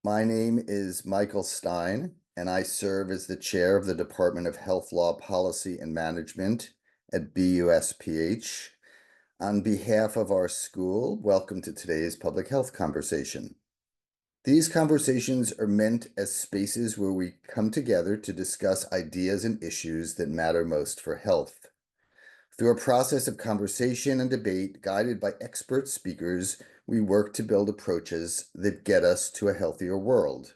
My name is Michael Stein, and I serve as the chair of the Department of Health Law Policy and Management at BUSPH. On behalf of our school, welcome to today's public health conversation. These conversations are meant as spaces where we come together to discuss ideas and issues that matter most for health. Through a process of conversation and debate guided by expert speakers, we work to build approaches that get us to a healthier world.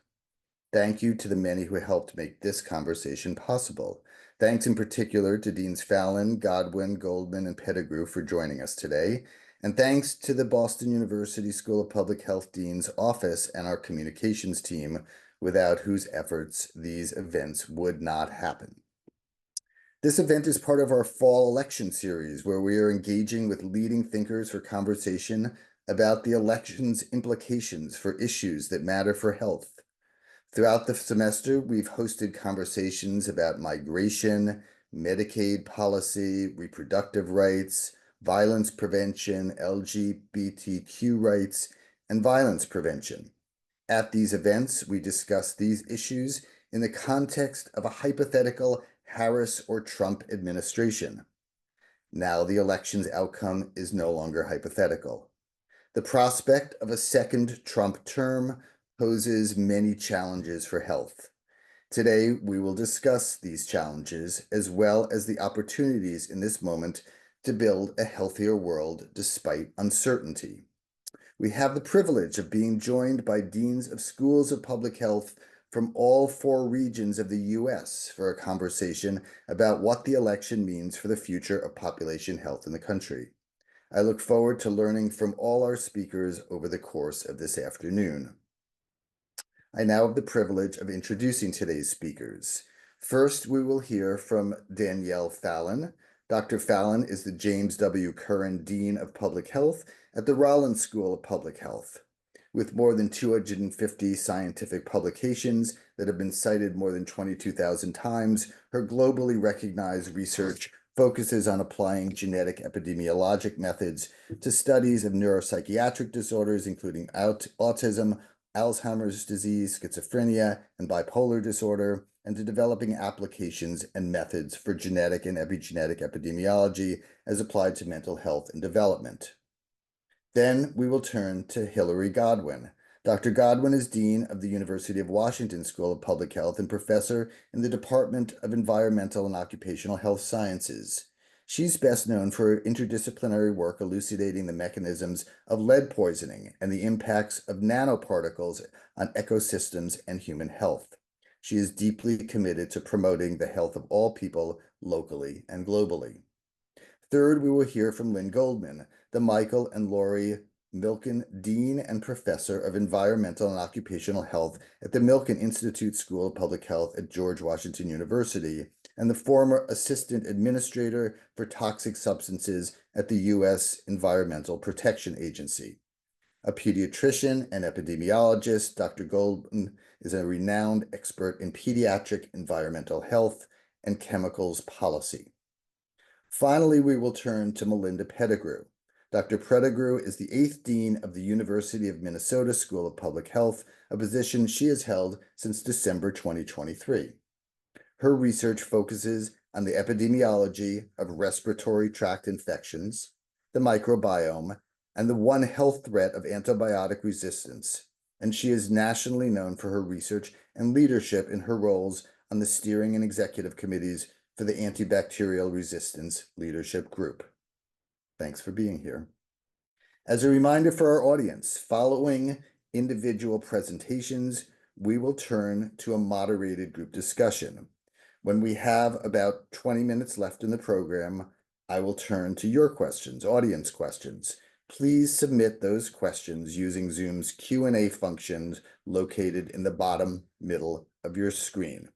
Thank you to the many who helped make this conversation possible. Thanks in particular to Deans Fallin, Godwin, Goldman, and Pettigrew for joining us today. And thanks to the Boston University School of Public Health Dean's Office and our communications team, without whose efforts these events would not happen. This event is part of our fall election series, where we are engaging with leading thinkers for conversation about the election's implications for issues that matter for health. Throughout the semester, we've hosted conversations about migration, Medicaid policy, reproductive rights, violence prevention, LGBTQ rights, and violence prevention. At these events, we discuss these issues in the context of a hypothetical Harris or Trump administration. Now the election's outcome is no longer hypothetical. The prospect of a second Trump term poses many challenges for health. Today, we will discuss these challenges as well as the opportunities in this moment to build a healthier world despite uncertainty. We have the privilege of being joined by deans of schools of public health from all 4 regions of the U.S. for a conversation about what the election means for the future of population health in the country. I look forward to learning from all our speakers over the course of this afternoon. I now have the privilege of introducing today's speakers. First, we will hear from Danielle Fallin. Dr. Fallin is the James W. Curran Dean of Public Health at the Rollins School of Public Health. With more than 250 scientific publications that have been cited more than 22,000 times, her globally recognized research focuses on applying genetic epidemiologic methods to studies of neuropsychiatric disorders, including autism, Alzheimer's disease, schizophrenia, and bipolar disorder, and to developing applications and methods for genetic and epigenetic epidemiology as applied to mental health and development. Then we will turn to Hilary Godwin. Dr. Godwin is Dean of the University of Washington School of Public Health and professor in the Department of Environmental and Occupational Health Sciences. She's best known for her interdisciplinary work elucidating the mechanisms of lead poisoning and the impacts of nanoparticles on ecosystems and human health. She is deeply committed to promoting the health of all people locally and globally. Third, we will hear from Lynn Goldman, the Michael and Laurie Milken Dean and Professor of Environmental and Occupational Health at the Milken Institute School of Public Health at George Washington University, and the former Assistant Administrator for Toxic Substances at the U.S. Environmental Protection Agency. A pediatrician and epidemiologist, Dr. Goldman is a renowned expert in pediatric environmental health and chemicals policy. Finally, we will turn to Melinda Pettigrew. Dr. Pettigrew is the 8th Dean of the University of Minnesota School of Public Health, a position she has held since December 2023. Her research focuses on the epidemiology of respiratory tract infections, the microbiome, and the one health threat of antibiotic resistance, and she is nationally known for her research and leadership in her roles on the steering and executive committees for the Antibacterial Resistance Leadership Group. Thanks for being here. As a reminder for our audience, following individual presentations, we will turn to a moderated group discussion. When we have about 20 minutes left in the program, I will turn to your questions, audience questions. Please submit those questions using Zoom's Q&A functions located in the bottom middle of your screen.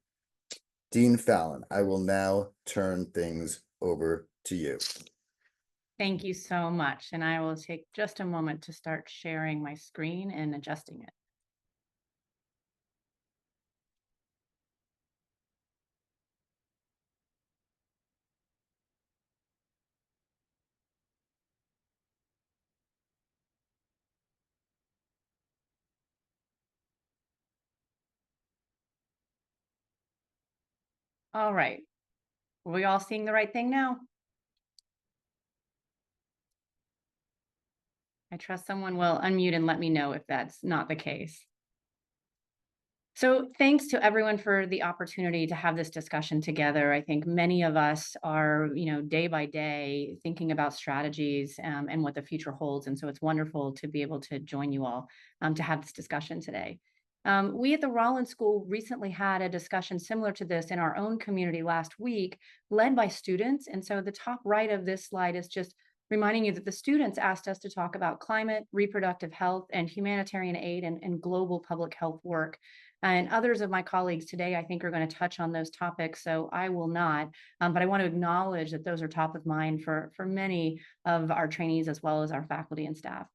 Dean Fallin, I will now turn things over to you. Thank you so much. And I will take just a moment to start sharing my screen and adjusting it. All right. Are we all seeing the right thing now? I trust someone will unmute and let me know if that's not the case. So thanks to everyone for the opportunity to have this discussion together. I think many of us are, day by day thinking about strategies and what the future holds. And so it's wonderful to be able to join you all to have this discussion today. We at the Rollins School recently had a discussion similar to this in our own community last week, led by students. And so the top right of this slide is just reminding you that the students asked us to talk about climate, reproductive health, and humanitarian aid and global public health work. And others of my colleagues today, I think, are going to touch on those topics, so I will not. But I want to acknowledge that those are top of mind for many of our trainees as well as our faculty and staff.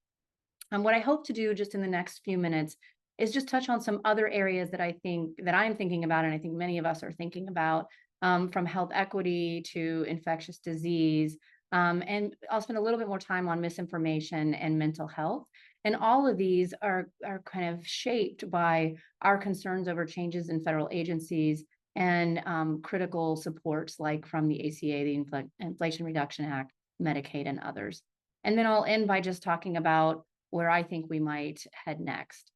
What I hope to do just in the next few minutes is just touch on some other areas that I'm thinking about, and I think many of us are thinking about, from health equity to infectious disease. And I'll spend a little bit more time on misinformation and mental health. And all of these are kind of shaped by our concerns over changes in federal agencies and critical supports like from the ACA, the Inflation Reduction Act, Medicaid, and others. And then I'll end by just talking about where I think we might head next.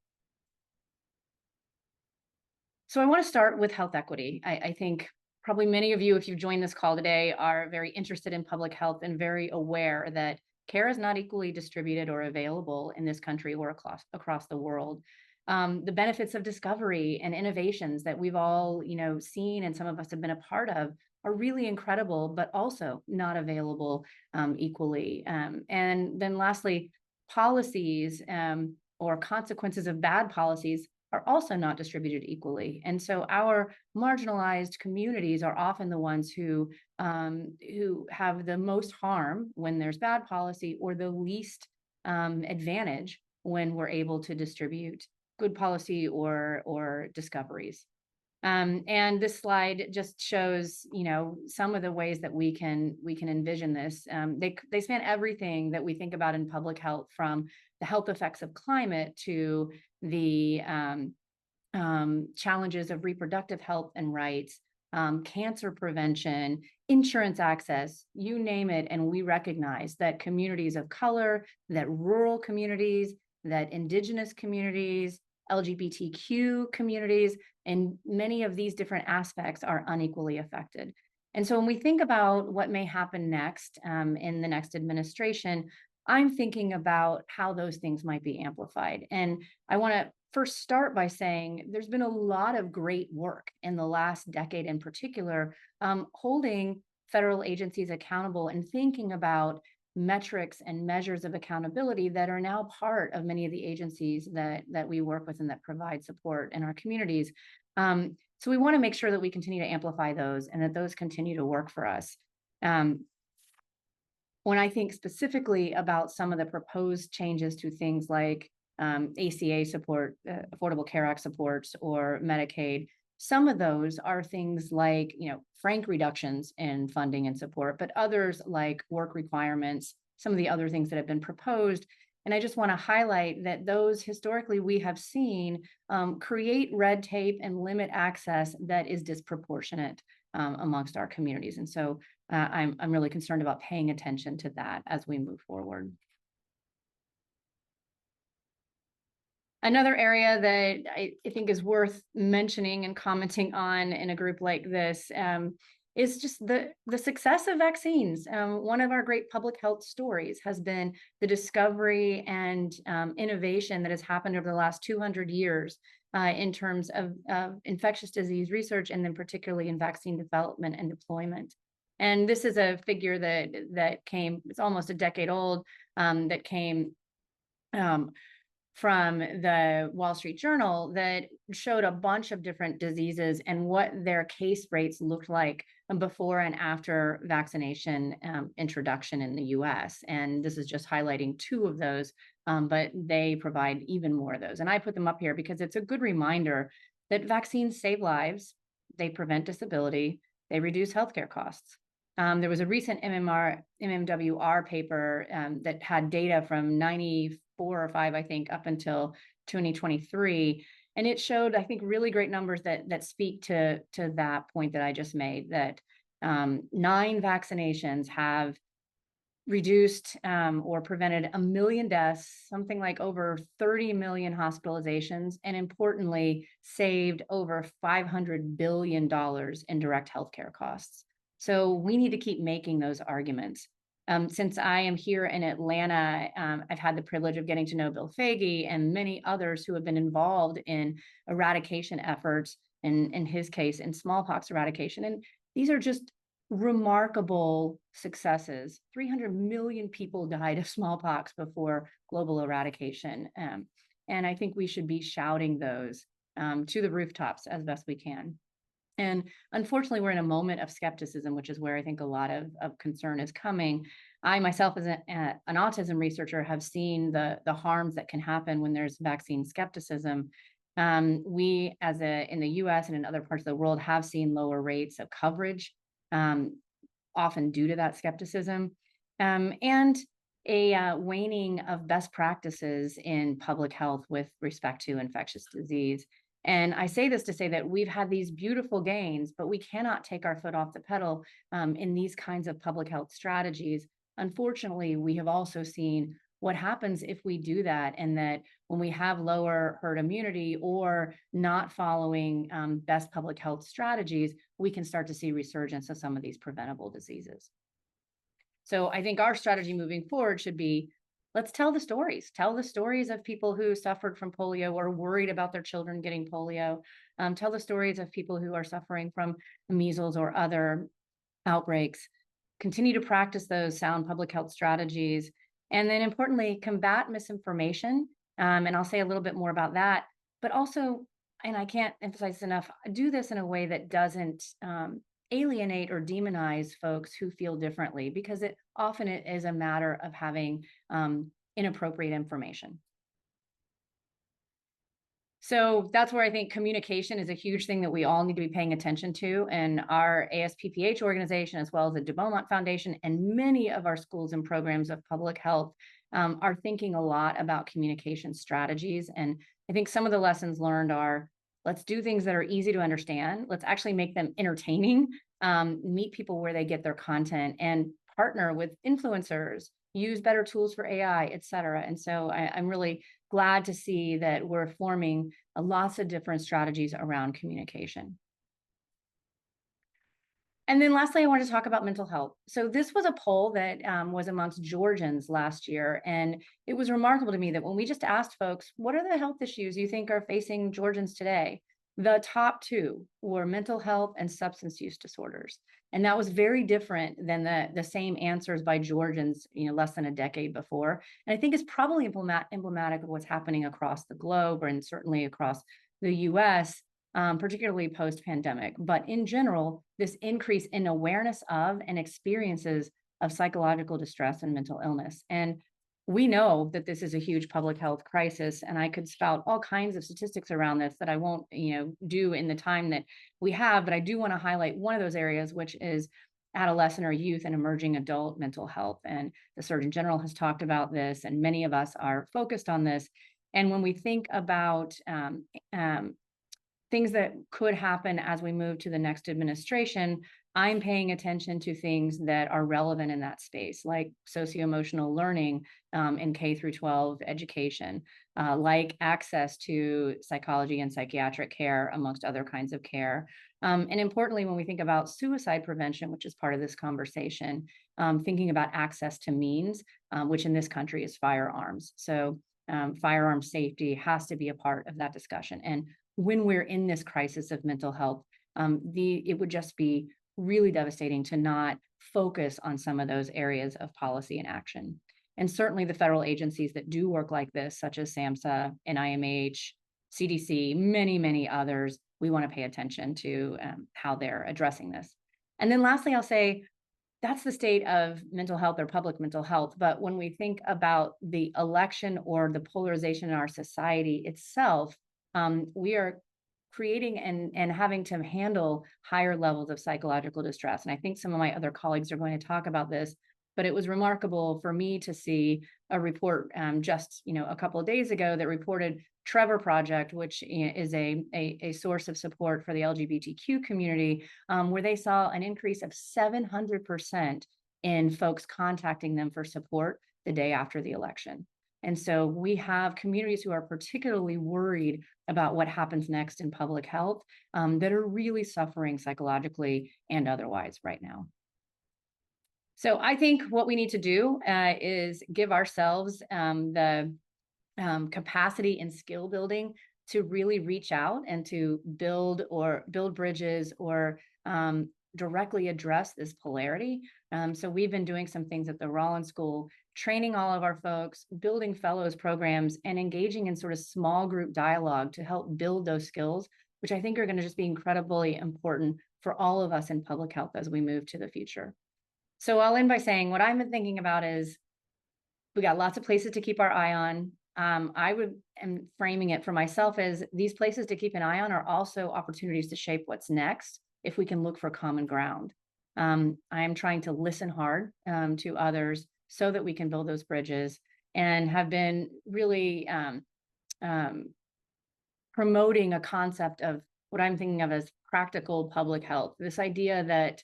So I want to start with health equity. I think probably many of you, if you've joined this call today, are very interested in public health and very aware that care is not equally distributed or available in this country or across the world. The benefits of discovery and innovations that we've all, seen and some of us have been a part of are really incredible, but also not available equally. And then lastly, policies or consequences of bad policies are also not distributed equally. And so our marginalized communities are often the ones who have the most harm when there's bad policy, or the least advantage when we're able to distribute good policy or discoveries. And this slide just shows, some of the ways that we can envision this. They span everything that we think about in public health, from the health effects of climate to the challenges of reproductive health and rights, cancer prevention, insurance access, you name it. And we recognize that communities of color, that rural communities, that indigenous communities, LGBTQ communities, and many of these different aspects are unequally affected. And so when we think about what may happen next in the next administration, I'm thinking about how those things might be amplified. And I want to first start by saying there's been a lot of great work in the last decade in particular, holding federal agencies accountable and thinking about metrics and measures of accountability that are now part of many of the agencies that we work with and that provide support in our communities. So we want to make sure that we continue to amplify those and that those continue to work for us. When I think specifically about some of the proposed changes to things like ACA support, Affordable Care Act supports, or Medicaid, some of those are things like, frank reductions in funding and support, but others like work requirements, some of the other things that have been proposed. And I just want to highlight that those historically we have seen create red tape and limit access that is disproportionate amongst our communities. And so I'm really concerned about paying attention to that as we move forward. Another area that I think is worth mentioning and commenting on in a group like this is just the success of vaccines. One of our great public health stories has been the discovery and innovation that has happened over the last 200 years in terms of infectious disease research, and then particularly in vaccine development and deployment. And this is a figure that came, it's almost a decade old, that came from the Wall Street Journal, that showed a bunch of different diseases and what their case rates looked like before and after vaccination introduction in the US. And this is just highlighting two of those, but they provide even more of those. And I put them up here because it's a good reminder that vaccines save lives, they prevent disability, they reduce healthcare costs. There was a recent MMWR paper that had data from 94 or 5, I think, up until 2023. And it showed, I think, really great numbers that speak to that point that I just made, that 9 vaccinations have reduced or prevented 1 million deaths, something like over 30 million hospitalizations, and importantly, saved over $500 billion in direct healthcare costs. So we need to keep making those arguments. Since I am here in Atlanta, I've had the privilege of getting to know Bill Foege and many others who have been involved in eradication efforts, in his case, in smallpox eradication. And these are just remarkable successes. 300 million people died of smallpox before global eradication. And I think we should be shouting those to the rooftops as best we can. And unfortunately, we're in a moment of skepticism, which is where I think a lot of concern is coming. I myself, as an autism researcher, have seen the harms that can happen when there's vaccine skepticism. We, in the US and in other parts of the world, have seen lower rates of coverage, often due to that skepticism, and a waning of best practices in public health with respect to infectious disease. And I say this to say that we've had these beautiful gains, but we cannot take our foot off the pedal in these kinds of public health strategies. Unfortunately, we have also seen what happens if we do that, and that when we have lower herd immunity or not following best public health strategies, we can start to see resurgence of some of these preventable diseases. So I think our strategy moving forward should be, let's tell the stories. Tell the stories of people who suffered from polio or worried about their children getting polio. Tell the stories of people who are suffering from measles or other outbreaks. Continue to practice those sound public health strategies. And then importantly, combat misinformation. And I'll say a little bit more about that, but also, and I can't emphasize enough, do this in a way that doesn't alienate or demonize folks who feel differently, because it often is a matter of having inappropriate information. So that's where I think communication is a huge thing that we all need to be paying attention to. And our ASPPH organization, as well as the de Beaumont Foundation, and many of our schools and programs of public health are thinking a lot about communication strategies. And I think some of the lessons learned are, let's do things that are easy to understand. Let's actually make them entertaining, meet people where they get their content, and partner with influencers, use better tools for AI, et cetera. And so I'm really glad to see that we're forming lots of different strategies around communication. And then lastly, I want to talk about mental health. So this was a poll that was amongst Georgians last year. And it was remarkable to me that when we just asked folks, what are the health issues you think are facing Georgians today? The top 2 were mental health and substance use disorders. And that was very different than the same answers by Georgians, less than a decade before. And I think it's probably emblematic of what's happening across the globe, and certainly across the US, particularly post-pandemic. But in general, this increase in awareness of and experiences of psychological distress and mental illness. And we know that this is a huge public health crisis, and I could spout all kinds of statistics around this that I won't, do in the time that we have, but I do want to highlight one of those areas, which is adolescent or youth and emerging adult mental health. And the Surgeon General has talked about this, and many of us are focused on this. And when we think about things that could happen as we move to the next administration, I'm paying attention to things that are relevant in that space, like socio-emotional learning in K through 12 education, like access to psychology and psychiatric care, amongst other kinds of care. And importantly, when we think about suicide prevention, which is part of this conversation, thinking about access to means, which in this country is firearms. So firearm safety has to be a part of that discussion. And when we're in this crisis of mental health, it would just be really devastating to not focus on some of those areas of policy and action. And certainly the federal agencies that do work like this, such as SAMHSA, NIMH, CDC, many, many others, we want to pay attention to how they're addressing this. And then lastly, I'll say, that's the state of mental health or public mental health. But when we think about the election or the polarization in our society itself, we are creating and having to handle higher levels of psychological distress. And I think some of my other colleagues are going to talk about this. But it was remarkable for me to see a report just a couple of days ago that reported Trevor Project, which is a source of support for the LGBTQ community, where they saw an increase of 700% in folks contacting them for support the day after the election. And so we have communities who are particularly worried about what happens next in public health that are really suffering psychologically and otherwise right now. So I think what we need to do is give ourselves the capacity and skill building to really reach out and to build bridges or directly address this polarity. So we've been doing some things at the Rollins School, training all of our folks, building fellows programs, and engaging in sort of small group dialogue to help build those skills, which I think are going to just be incredibly important for all of us in public health as we move to the future. So I'll end by saying what I've been thinking about is we got lots of places to keep our eye on. am framing it for myself as these places to keep an eye on are also opportunities to shape what's next if we can look for common ground. I am trying to listen hard to others so that we can build those bridges, and have been really promoting a concept of what I'm thinking of as practical public health. This idea that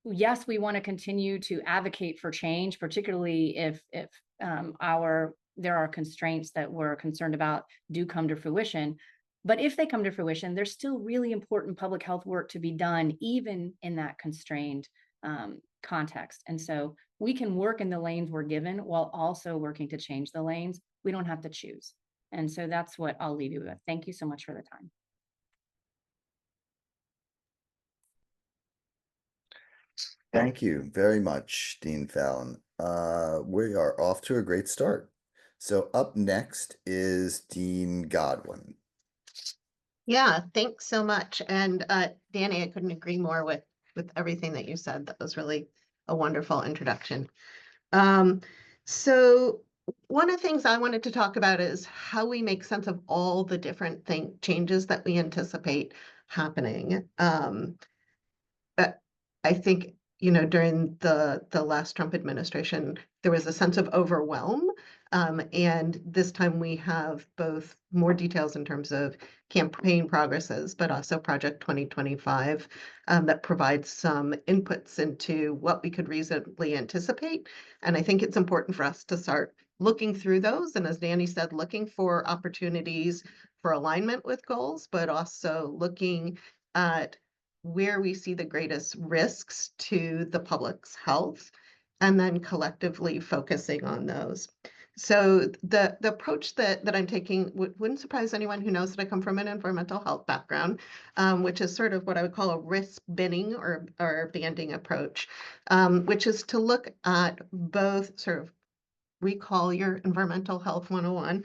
yes, we want to continue to advocate for change, particularly if there are constraints that we're concerned about do come to fruition. But if they come to fruition, there's still really important public health work to be done, even in that constrained context. And so we can work in the lanes we're given while also working to change the lanes. We don't have to choose. And so that's what I'll leave you with. Thank you so much for the time. Thank you very much, Dean Fallin. We are off to a great start. So up next is Dean Godwin. Yeah, thanks so much. And Danny, I couldn't agree more with everything that you said. That was really a wonderful introduction. So one of the things I wanted to talk about is how we make sense of all the different changes that we anticipate happening. But I think, during the last Trump administration, there was a sense of overwhelm. And this time we have both more details in terms of campaign progresses, but also Project 2025 that provides some inputs into what we could reasonably anticipate. And I think it's important for us to start looking through those. And as Danny said, looking for opportunities for alignment with goals, but also looking at where we see the greatest risks to the public's health, and then collectively focusing on those. So the approach that I'm taking wouldn't surprise anyone who knows that I come from an environmental health background, which is sort of what I would call a risk binning or banding approach, which is to look at both sort of recall your environmental health 101,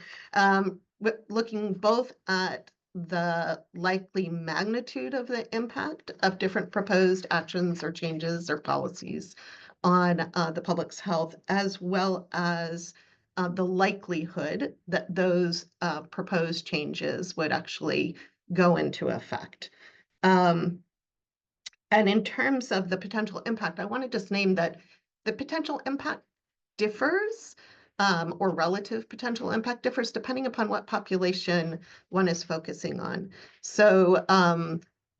looking both at the likely magnitude of the impact of different proposed actions or changes or policies on the public's health, as well as the likelihood that those proposed changes would actually go into effect. And in terms of the potential impact, I want to just name that the potential impact differs, or relative potential impact differs depending upon what population one is focusing on. So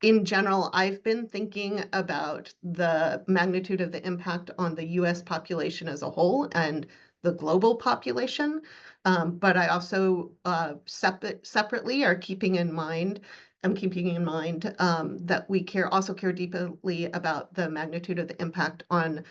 in general, I've been thinking about the magnitude of the impact on the US population as a whole and the global population, but I also separately are keeping in mind that we also care deeply about the magnitude of the impact on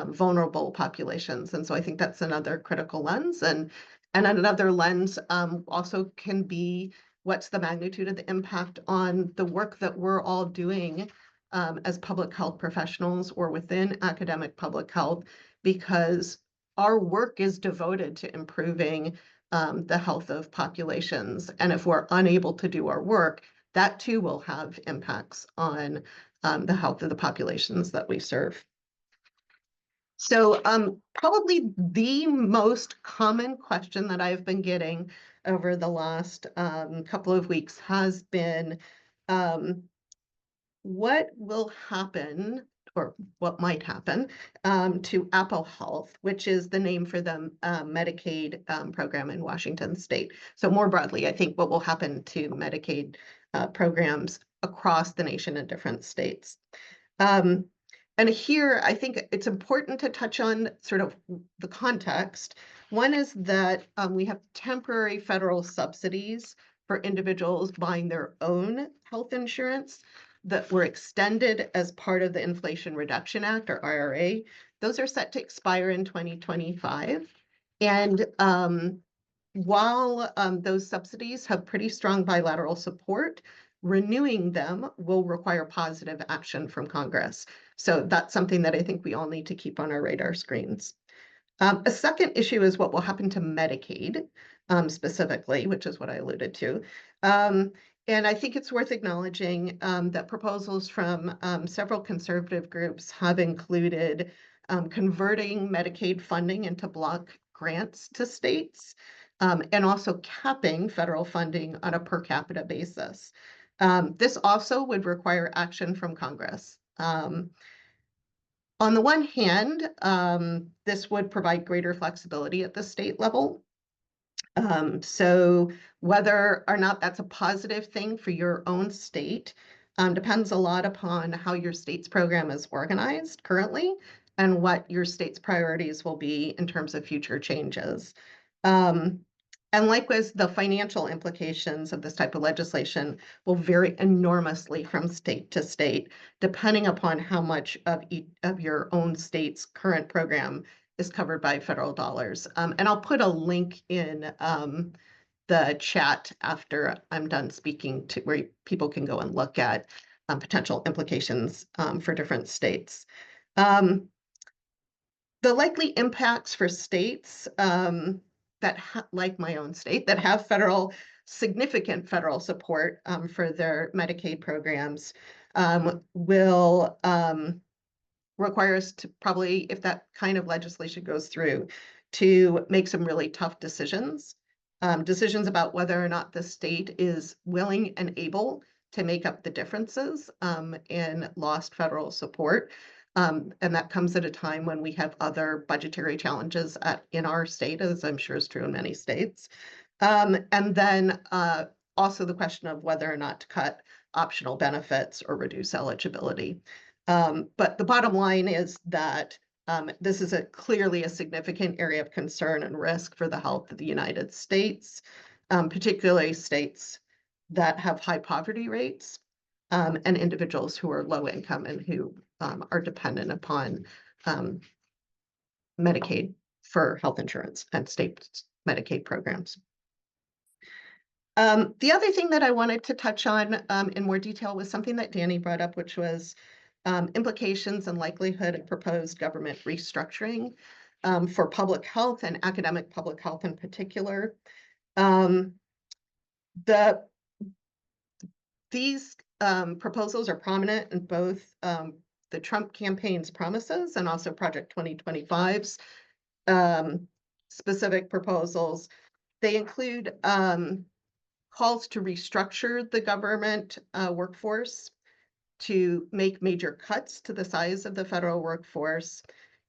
vulnerable populations. And so I think that's another critical lens. And another lens also can be what's the magnitude of the impact on the work that we're all doing as public health professionals or within academic public health, because our work is devoted to improving the health of populations. And if we're unable to do our work, that too will have impacts on the health of the populations that we serve. So probably the most common question that I've been getting over the last couple of weeks has been, what will happen or what might happen, to Apple Health, which is the name for the Medicaid program in Washington state. So more broadly, I think what will happen to Medicaid programs across the nation in different states. And here, I think it's important to touch on sort of the context. One is that we have temporary federal subsidies for individuals buying their own health insurance that were extended as part of the Inflation Reduction Act, or IRA. Those are set to expire in 2025. And while those subsidies have pretty strong bilateral support, renewing them will require positive action from Congress. So that's something that I think we all need to keep on our radar screens. A second issue is what will happen to Medicaid specifically, which is what I alluded to. And I think it's worth acknowledging that proposals from several conservative groups have included converting Medicaid funding into block grants to states, and also capping federal funding on a per capita basis. This also would require action from Congress. On the one hand, this would provide greater flexibility at the state level. So whether or not that's a positive thing for your own state depends a lot upon how your state's program is organized currently and what your state's priorities will be in terms of future changes. And likewise, the financial implications of this type of legislation will vary enormously from state to state, depending upon how much of your own state's current program is covered by federal dollars. And I'll put a link in the chat after I'm done speaking to where people can go and look at potential implications for different states. The likely impacts for states that like my own state, that have significant federal support for their Medicaid programs will require us to probably, if that kind of legislation goes through, to make some really tough decisions. Decisions about whether or not the state is willing and able to make up the differences in lost federal support. And that comes at a time when we have other budgetary challenges in our state, as I'm sure is true in many states. And then also the question of whether or not to cut optional benefits or reduce eligibility. But the bottom line is that this is clearly a significant area of concern and risk for the health of the United States, particularly states that have high poverty rates and individuals who are low income and who are dependent upon Medicaid for health insurance and state Medicaid programs. The other thing that I wanted to touch on in more detail was something that Danny brought up, which was implications and likelihood of proposed government restructuring for public health and academic public health in particular. These proposals are prominent in both the Trump campaign's promises and also Project 2025's specific proposals. They include calls to restructure the government workforce, to make major cuts to the size of the federal workforce,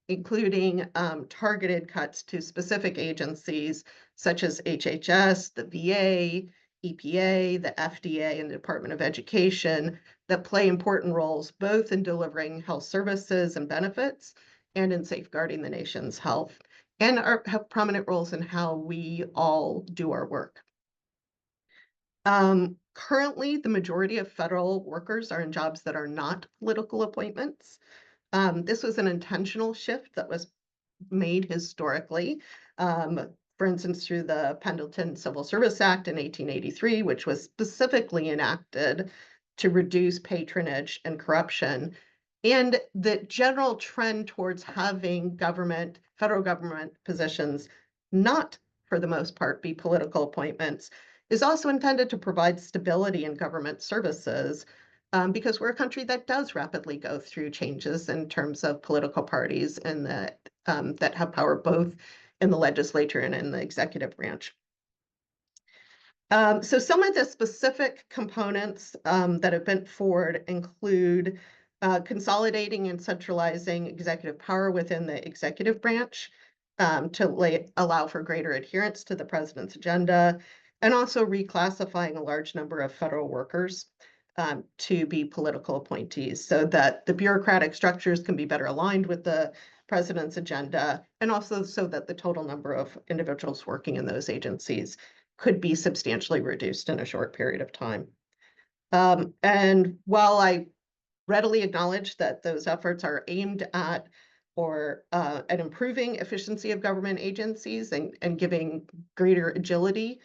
including targeted cuts to specific agencies such as HHS, the VA, EPA, the FDA, and the Department of Education that play important roles both in delivering health services and benefits and in safeguarding the nation's health, and have prominent roles in how we all do our work. Currently, the majority of federal workers are in jobs that are not political appointments. This was an intentional shift that was made historically, for instance, through the Pendleton Civil Service Act in 1883, which was specifically enacted to reduce patronage and corruption. And the general trend towards having federal government positions, not for the most part be political appointments, is also intended to provide stability in government services because we're a country that does rapidly go through changes in terms of political parties and that have power both in the legislature and in the executive branch. So some of the specific components that have been forward include consolidating and centralizing executive power within the executive branch to allow for greater adherence to the president's agenda, and also reclassifying a large number of federal workers to be political appointees so that the bureaucratic structures can be better aligned with the president's agenda, and also so that the total number of individuals working in those agencies could be substantially reduced in a short period of time. And while I readily acknowledge that those efforts are aimed at improving efficiency of government agencies and giving greater agility,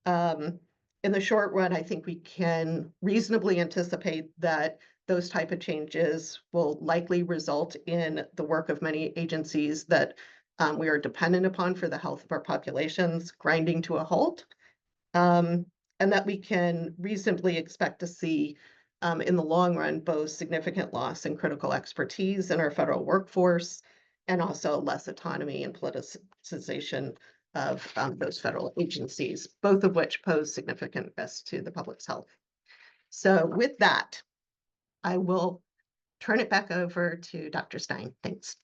in the short run, I think we can reasonably anticipate that those type of changes will likely result in the work of many agencies that we are dependent upon for the health of our populations grinding to a halt, and that we can reasonably expect to see in the long run both significant loss in critical expertise in our federal workforce and also less autonomy and politicization of those federal agencies, both of which pose significant risks to the public's health. So with that, I will turn it back over to Dr. Stein. Thanks.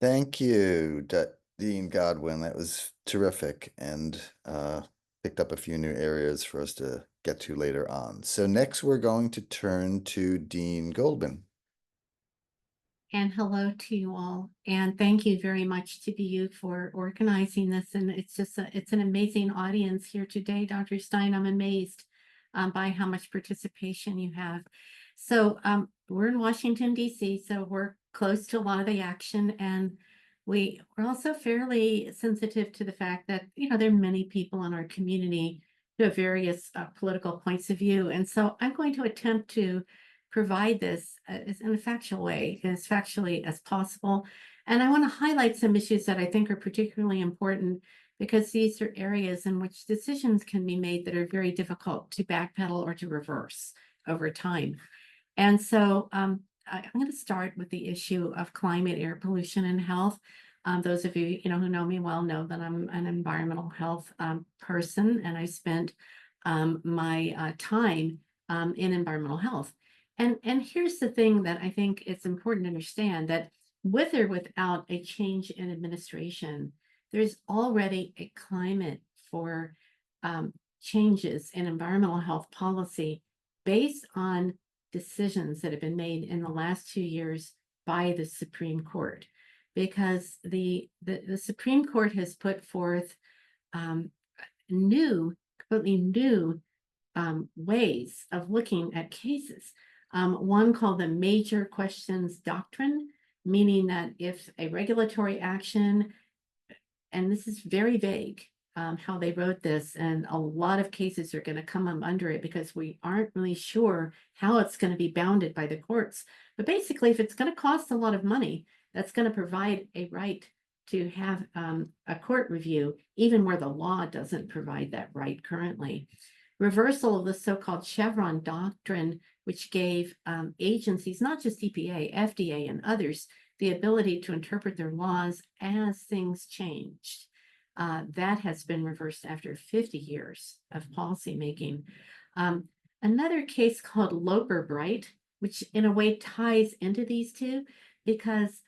Thank you, Dean Godwin. That was terrific, and picked up a few new areas for us to get to later on. So next we're going to turn to Dean Goldman. And hello to you all. And thank you very much to BU for organizing this. And it's just it's an amazing audience here today, Dr. Stein. I'm amazed by how much participation you have. So we're in Washington, D.C., so we're close to a lot of the action. And we're also fairly sensitive to the fact that, there are many people in our community who have various political points of view. And so I'm going to attempt to provide this in a factual way, as factually as possible. And I want to highlight some issues that I think are particularly important because these are areas in which decisions can be made that are very difficult to backpedal or to reverse over time. And so I'm going to start with the issue of climate, air pollution, and health. Those of you, who know me well know that I'm an environmental health person, and I spent my time in environmental health. And here's the thing that I think it's important to understand, that with or without a change in administration, there's already a climate for changes in environmental health policy based on decisions that have been made in the last 2 years by the Supreme Court. Because the Supreme Court has put forth completely new ways of looking at cases. One called the major questions doctrine, meaning that if a regulatory action, and this is very vague how they wrote this, and a lot of cases are going to come up under it because we aren't really sure how it's going to be bounded by the courts. But basically, if it's going to cost a lot of money, that's going to provide a right to have a court review, even where the law doesn't provide that right currently. Reversal of the so-called Chevron doctrine, which gave agencies, not just EPA, FDA, and others, the ability to interpret their laws as things changed. That has been reversed after 50 years of policymaking. Another case called Loper-Bright, which in a way ties into these two, because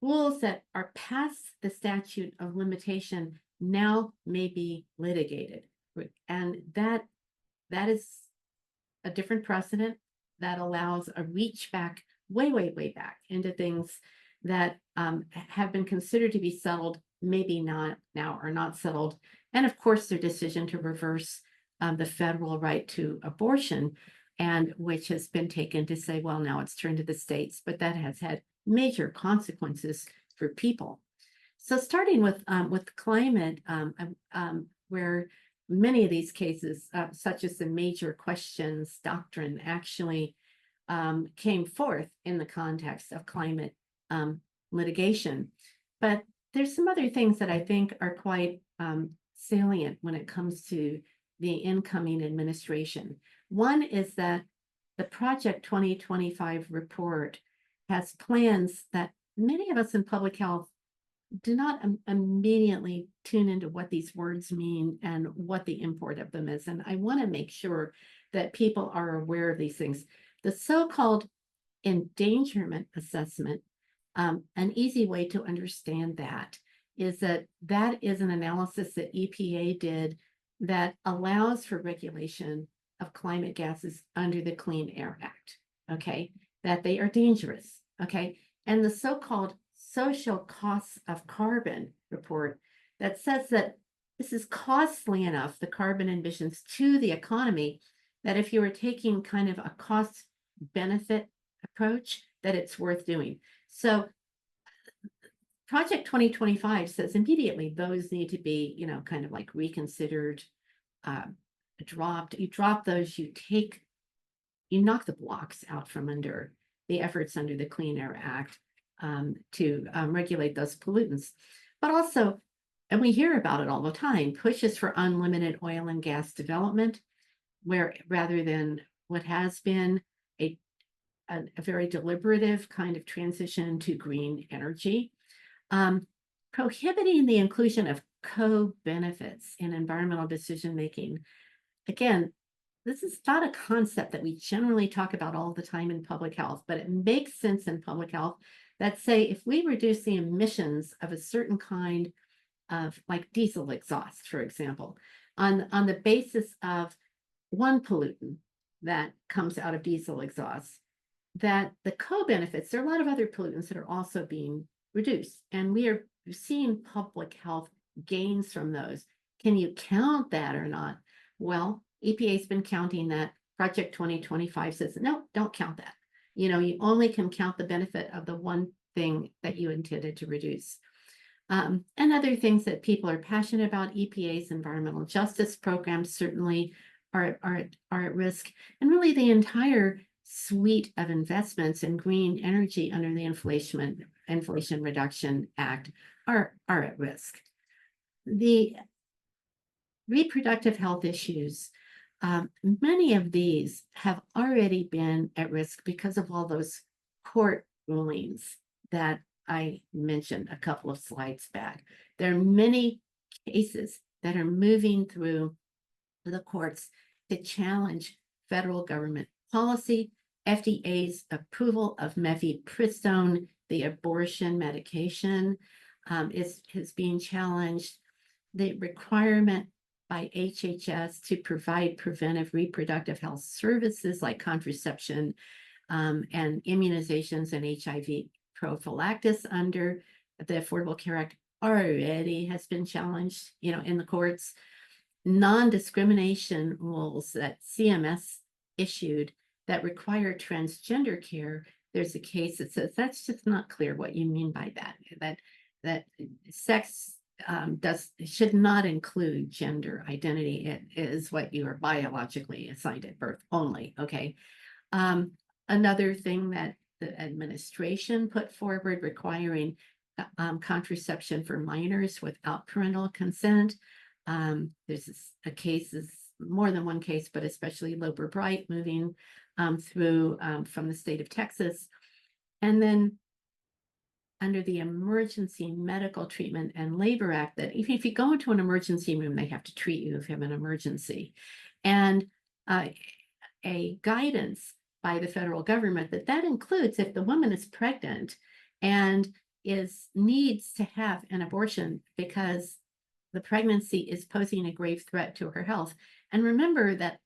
rules that are past the statute of limitation now may be litigated. And that is a different precedent that allows a reach back way back into things that have been considered to be settled, maybe not now are not settled. And of course, their decision to reverse the federal right to abortion, and which has been taken to say, well, now it's turned to the states, but that has had major consequences for people. So starting with climate, where many of these cases, such as the major questions doctrine, actually came forth in the context of climate litigation. But there's some other things that I think are quite salient when it comes to the incoming administration. One is that the Project 2025 report has plans that many of us in public health do not immediately tune into what these words mean and what the import of them is. And I want to make sure that people are aware of these things. The so-called endangerment assessment, an easy way to understand that is that that is an analysis that EPA did that allows for regulation of climate gases under the Clean Air Act, okay? That they are dangerous, okay? And the so-called social costs of carbon report that says that this is costly enough, the carbon emissions to the economy, that if you were taking kind of a cost benefit approach, that it's worth doing. So Project 2025 says immediately those need to be, you know, kind of like reconsidered, dropped. You drop those, you knock the blocks out from under the efforts under the Clean Air Act to regulate those pollutants. But also, and we hear about it all the time, pushes for unlimited oil and gas development, where rather than what has been a very deliberative kind of transition to green energy. Prohibiting the inclusion of co-benefits in environmental decision-making. Again, this is not a concept that we generally talk about all the time in public health, but it makes sense in public health that say if we reduce the emissions of a certain kind of like diesel exhaust, for example, on the basis of one pollutant that comes out of diesel exhaust, that the co-benefits, there are a lot of other pollutants that are also being reduced, and we are seeing public health gains from those. Can you count that or not? Well, EPA's been counting that. Project 2025 says, no, don't count that. You know, you only can count the benefit of the one thing that you intended to reduce. And other things that people are passionate about, EPA's environmental justice programs certainly are at risk. And really the entire suite of investments in green energy under the Inflation Reduction Act are at risk. The reproductive health issues, many of these have already been at risk because of all those court rulings that I mentioned a couple of slides back. There are many cases that are moving through the courts to challenge federal government policy. FDA's approval of mifepristone, the abortion medication, is being challenged. The requirement by HHS to provide preventive reproductive health services like contraception and immunizations and HIV prophylaxis under the Affordable Care Act already has been challenged, you know, in the courts. Non-discrimination rules that CMS issued that require transgender care, there's a case that says that's just not clear what you mean by that. That sex should not include gender identity. It is what you are biologically assigned at birth only. Okay. Another thing that the administration put forward requiring contraception for minors without parental consent. There's a case, more than one case, but especially Loper Bright moving through from the state of Texas. And then under the Emergency Medical Treatment and Labor Act, that even if you go into an emergency room, they have to treat you if you have an emergency. And a guidance by the federal government that includes if the woman is pregnant and needs to have an abortion because the pregnancy is posing a grave threat to her health. And remember that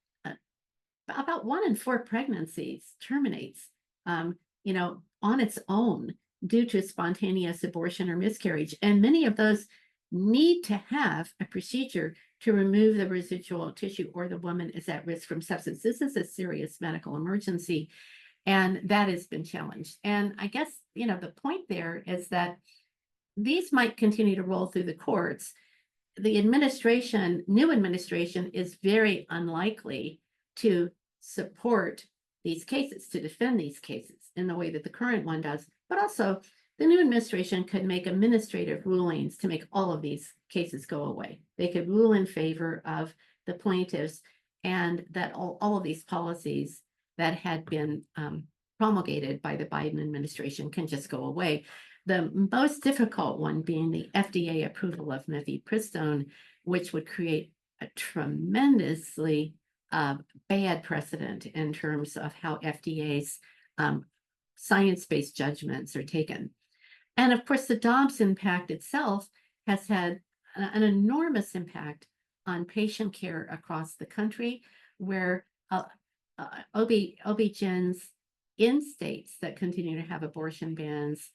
about 1 in 4 pregnancies terminates, you know, on its own due to spontaneous abortion or miscarriage. And many of those need to have a procedure to remove the residual tissue or the woman is at risk from sepsis. This is a serious medical emergency, and that has been challenged. And I guess, you know, the point there is that these might continue to roll through the courts. The administration, new administration, is very unlikely to support these cases, to defend these cases in the way that the current one does. But also, the new administration could make administrative rulings to make all of these cases go away. They could rule in favor of the plaintiffs, and that all of these policies that had been promulgated by the Biden administration can just go away. The most difficult one being the FDA approval of mifepristone, which would create a tremendously bad precedent in terms of how FDA's science-based judgments are taken. And of course, the Dobbs impact itself has had an enormous impact on patient care across the country, where OB-GYNs in states that continue to have abortion bans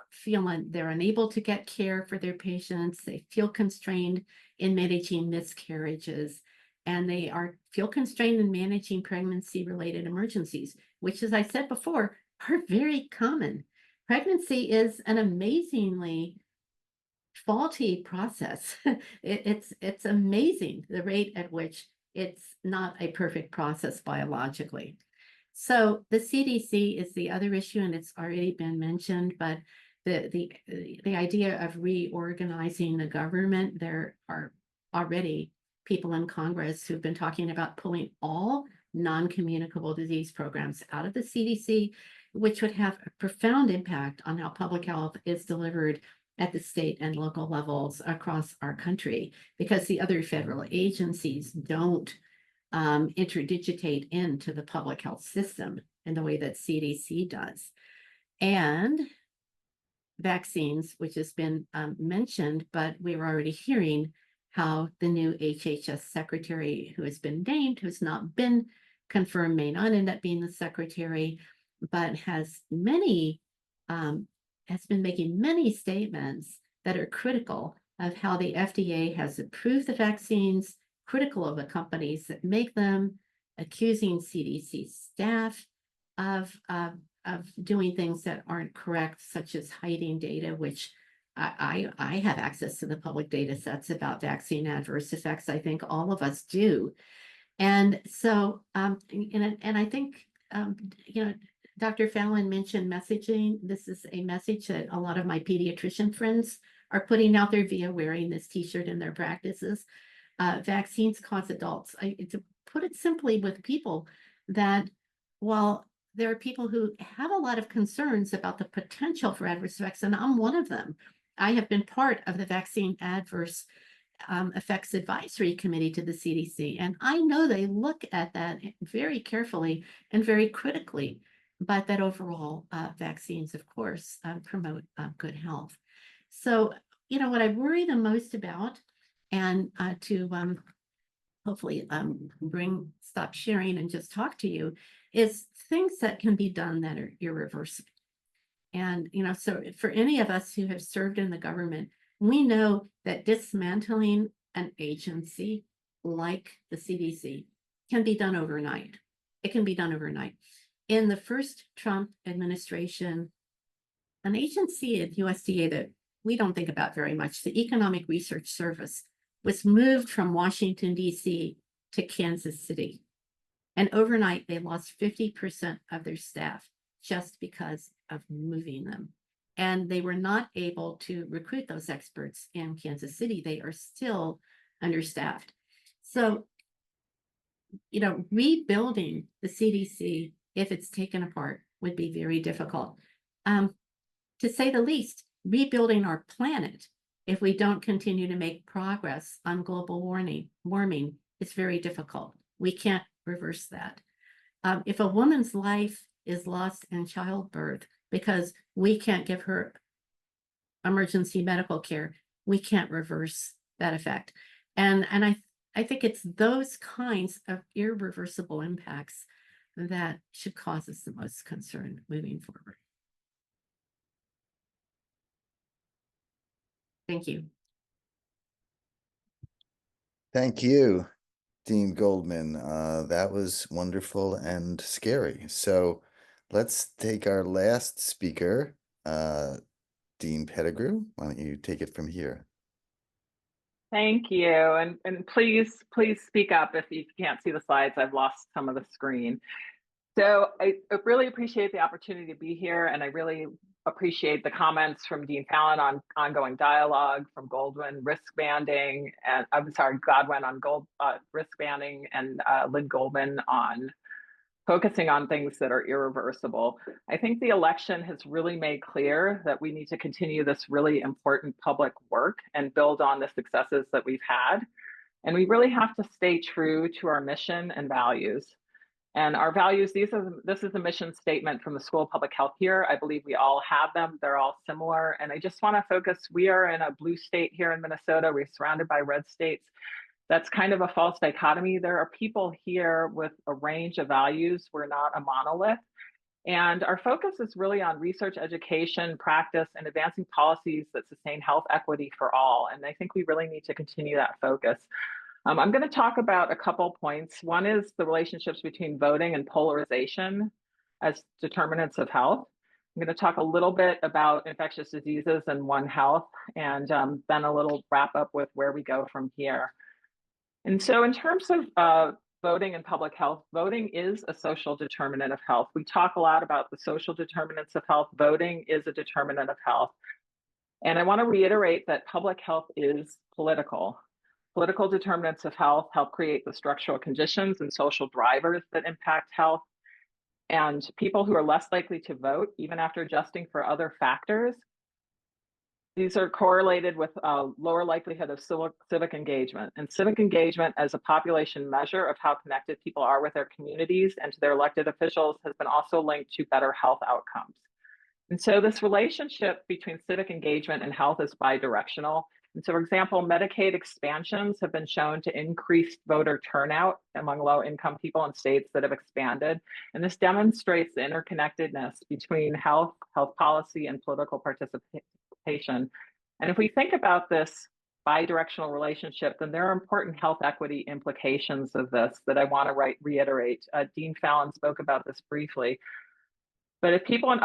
feel they're unable to get care for their patients. They feel constrained in managing miscarriages, and they feel constrained in managing pregnancy-related emergencies, which, as I said before, are very common. Pregnancy is an amazingly faulty process. It's amazing the rate at which it's not a perfect process biologically. So the CDC is the other issue, and it's already been mentioned, but the idea of reorganizing the government, there are already people in Congress who've been talking about pulling all non-communicable disease programs out of the CDC, which would have a profound impact on how public health is delivered at the state and local levels across our country, because the other federal agencies don't interdigitate into the public health system in the way that CDC does. And vaccines, which has been mentioned, but we were already hearing how the new HHS secretary who has been named, who's not been confirmed, may not end up being the secretary, but has been making many statements that are critical of how the FDA has approved the vaccines, critical of the companies that make them, accusing CDC staff of doing things that aren't correct, such as hiding data, which I have access to the public data sets about vaccine adverse effects. I think all of us do. And so, and I think, Dr. Fallin mentioned messaging. This is a message that a lot of my pediatrician friends are putting out there via wearing this t-shirt in their practices. Vaccines cause adults. To put it simply with people, that while there are people who have a lot of concerns about the potential for adverse effects, and I'm one of them. I have been part of the vaccine adverse effects advisory committee to the CDC, and I know they look at that very carefully and very critically, but that overall vaccines, of course, promote good health. So, what I worry the most about, and to hopefully stop sharing and just talk to you, is things that can be done that are irreversible. And, so for any of us who have served in the government, we know that dismantling an agency like the CDC can be done overnight. It can be done overnight. In the first Trump administration, an agency at USDA that we don't think about very much, the Economic Research Service, was moved from Washington, D.C. to Kansas City. And overnight, they lost 50% of their staff just because of moving them. And they were not able to recruit those experts in Kansas City. They are still understaffed. So, rebuilding the CDC, if it's taken apart, would be very difficult. To say the least, rebuilding our planet, if we don't continue to make progress on global warming, is very difficult. We can't reverse that. If a woman's life is lost in childbirth because we can't give her emergency medical care, we can't reverse that effect. And I think it's those kinds of irreversible impacts that should cause us the most concern moving forward. Thank you. Thank you, Dean Goldman. That was wonderful and scary. So let's take our last speaker, Dean Pettigrew. Why don't you take it from here? Thank you. And please speak up if you can't see the slides. I've lost some of the screen. So I really appreciate the opportunity to be here, and I really appreciate the comments from Dean Fallin on ongoing dialogue, from Goldwyn risk banding, and Godwin on risk banding, and Lynn Goldman on focusing on things that are irreversible. I think the election has really made clear that we need to continue this really important public work and build on the successes that we've had. And we really have to stay true to our mission and values. And our values, this is a mission statement from the School of Public Health here. I believe we all have them. They're all similar. And I just want to focus, we are in a blue state here in Minnesota. We're surrounded by red states. That's kind of a false dichotomy. There are people here with a range of values. We're not a monolith. And our focus is really on research, education, practice, and advancing policies that sustain health equity for all. And I think we really need to continue that focus. I'm going to talk about a couple points. One is the relationships between voting and polarization as determinants of health. I'm going to talk a little bit about infectious diseases and One Health, and then a little wrap up with where we go from here. And so in terms of voting and public health, voting is a social determinant of health. We talk a lot about the social determinants of health. Voting is a determinant of health. And I want to reiterate that public health is political. Political determinants of health help create the structural conditions and social drivers that impact health. And people who are less likely to vote, even after adjusting for other factors, these are correlated with a lower likelihood of civic engagement. And civic engagement as a population measure of how connected people are with their communities and to their elected officials has been also linked to better health outcomes. And so this relationship between civic engagement and health is bidirectional. And so, for example, Medicaid expansions have been shown to increase voter turnout among low-income people in states that have expanded. And this demonstrates the interconnectedness between health policy, and political participation. And if we think about this bidirectional relationship, then there are important health equity implications of this that I want to reiterate. Dean Fallin spoke about this briefly. But if people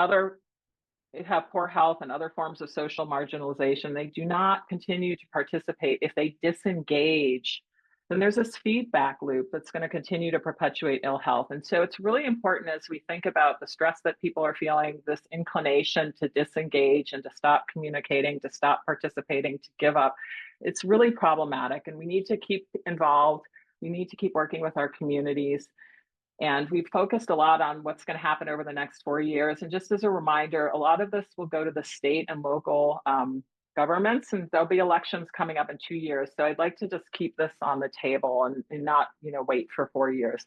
have poor health and other forms of social marginalization, they do not continue to participate. If they disengage, then there's this feedback loop that's going to continue to perpetuate ill health. And so it's really important as we think about the stress that people are feeling, this inclination to disengage and to stop communicating, to stop participating, to give up. It's really problematic, and we need to keep involved. We need to keep working with our communities. And we've focused a lot on what's going to happen over the next 4 years. And just as a reminder, a lot of this will go to the state and local governments, and there'll be elections coming up in 2 years. So I'd like to just keep this on the table and not, wait for 4 years.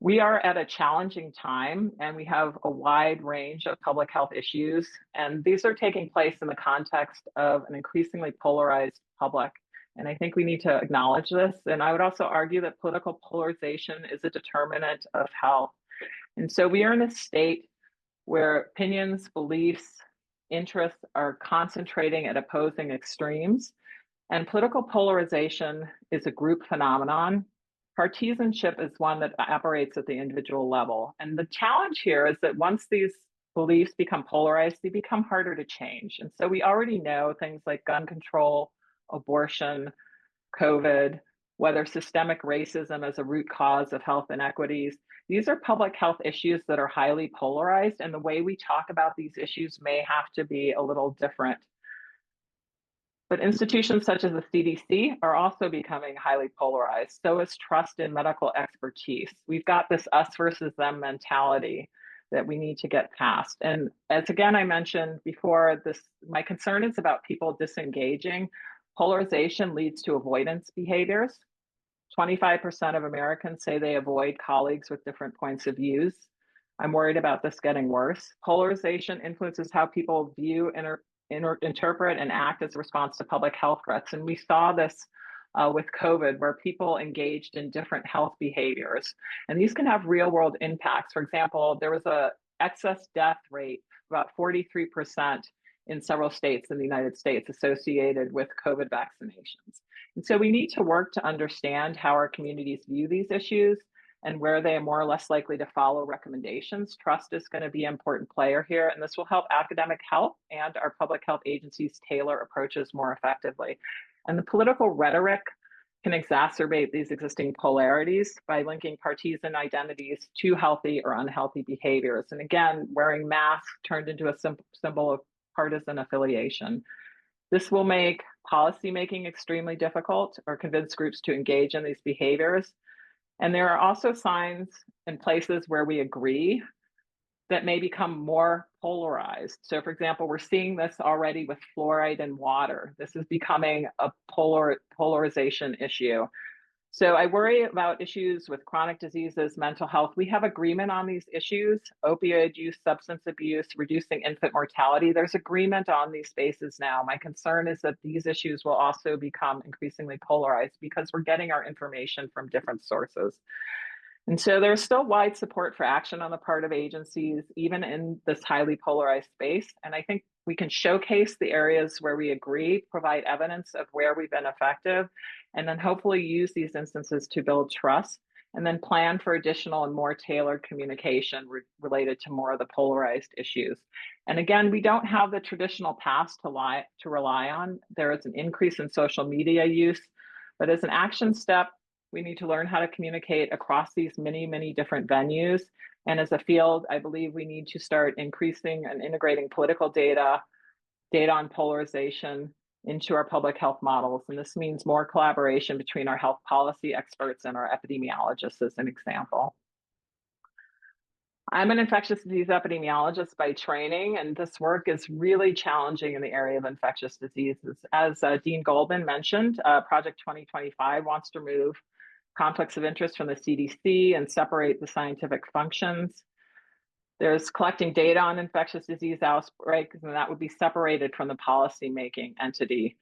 We are at a challenging time, and we have a wide range of public health issues. And these are taking place in the context of an increasingly polarized public. And I think we need to acknowledge this. And I would also argue that political polarization is a determinant of health. And so we are in a state where opinions, beliefs, interests are concentrating at opposing extremes. And political polarization is a group phenomenon. Partisanship is one that operates at the individual level. And the challenge here is that once these beliefs become polarized, they become harder to change. And so we already know things like gun control, abortion, COVID, whether systemic racism as a root cause of health inequities. These are public health issues that are highly polarized, and the way we talk about these issues may have to be a little different. But institutions such as the CDC are also becoming highly polarized. So is trust in medical expertise. We've got this us versus them mentality that we need to get past. And as again, I mentioned before, my concern is about people disengaging. Polarization leads to avoidance behaviors. 25% of Americans say they avoid colleagues with different points of views. I'm worried about this getting worse. Polarization influences how people view, interpret, and act as a response to public health threats. And we saw this with COVID, where people engaged in different health behaviors. And these can have real world impacts. For example, there was an excess death rate, about 43%, in several states in the United States associated with COVID vaccinations. And so we need to work to understand how our communities view these issues and where they are more or less likely to follow recommendations. Trust is going to be an important player here, and this will help academic health and our public health agencies tailor approaches more effectively. And the political rhetoric can exacerbate these existing polarities by linking partisan identities to healthy or unhealthy behaviors. And again, wearing masks turned into a symbol of partisan affiliation. This will make policymaking extremely difficult or convince groups to engage in these behaviors. And there are also signs in places where we agree that may become more polarized. So for example, we're seeing this already with fluoride in water. This is becoming a polarization issue. So I worry about issues with chronic diseases, mental health. We have agreement on these issues, opioid use, substance abuse, reducing infant mortality. There's agreement on these spaces now. My concern is that these issues will also become increasingly polarized because we're getting our information from different sources. And so there's still wide support for action on the part of agencies, even in this highly polarized space. And I think we can showcase the areas where we agree, provide evidence of where we've been effective, and then hopefully use these instances to build trust, and then plan for additional and more tailored communication related to more of the polarized issues. And again, we don't have the traditional past to rely on. There is an increase in social media use, but as an action step, we need to learn how to communicate across these many different venues. And as a field, I believe we need to start increasing and integrating political data on polarization into our public health models. And this means more collaboration between our health policy experts and our epidemiologists, as an example. I'm an infectious disease epidemiologist by training, and this work is really challenging in the area of infectious diseases. As Dean Goldman mentioned, Project 2025 wants to remove conflicts of interest from the CDC and separate the scientific functions. There's collecting data on infectious disease outbreaks, and that would be separated from the policymaking entity.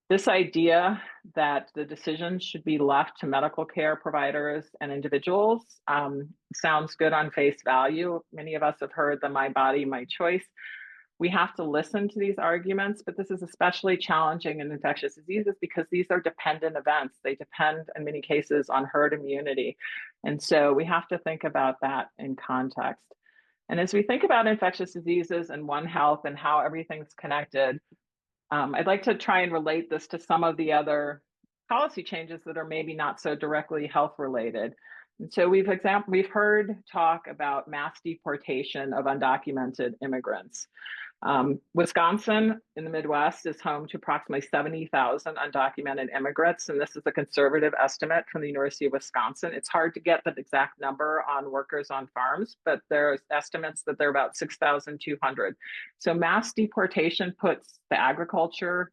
This idea that the decisions should be left to medical care providers and individuals sounds good on face value. Many of us have heard the my body, my choice. We have to listen to these arguments, but this is especially challenging in infectious diseases because these are dependent events. They depend in many cases on herd immunity. And so we have to think about that in context. And as we think about infectious diseases and One Health and how everything's connected, I'd like to try and relate this to some of the other policy changes that are maybe not so directly health related. And so we've heard talk about mass deportation of undocumented immigrants. Wisconsin in the Midwest is home to approximately 70,000 undocumented immigrants, and this is a conservative estimate from the University of Wisconsin. It's hard to get the exact number on workers on farms, but there's estimates that they're about 6,200. So mass deportation puts the agriculture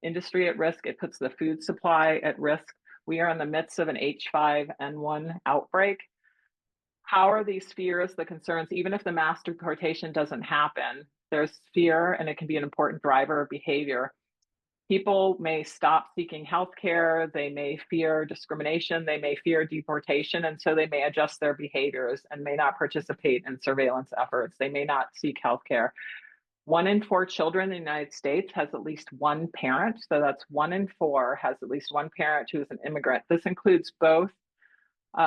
industry at risk. It puts the food supply at risk. We are in the midst of an H5N1 outbreak. How are these fears, the concerns, even if the mass deportation doesn't happen, there's fear, and it can be an important driver of behavior. People may stop seeking healthcare, they may fear discrimination, they may fear deportation, and so they may adjust their behaviors and may not participate in surveillance efforts. They may not seek healthcare. 1 in 4 children in the United States has at least one parent, so that's 1 in 4 has at least one parent who is an immigrant. This includes both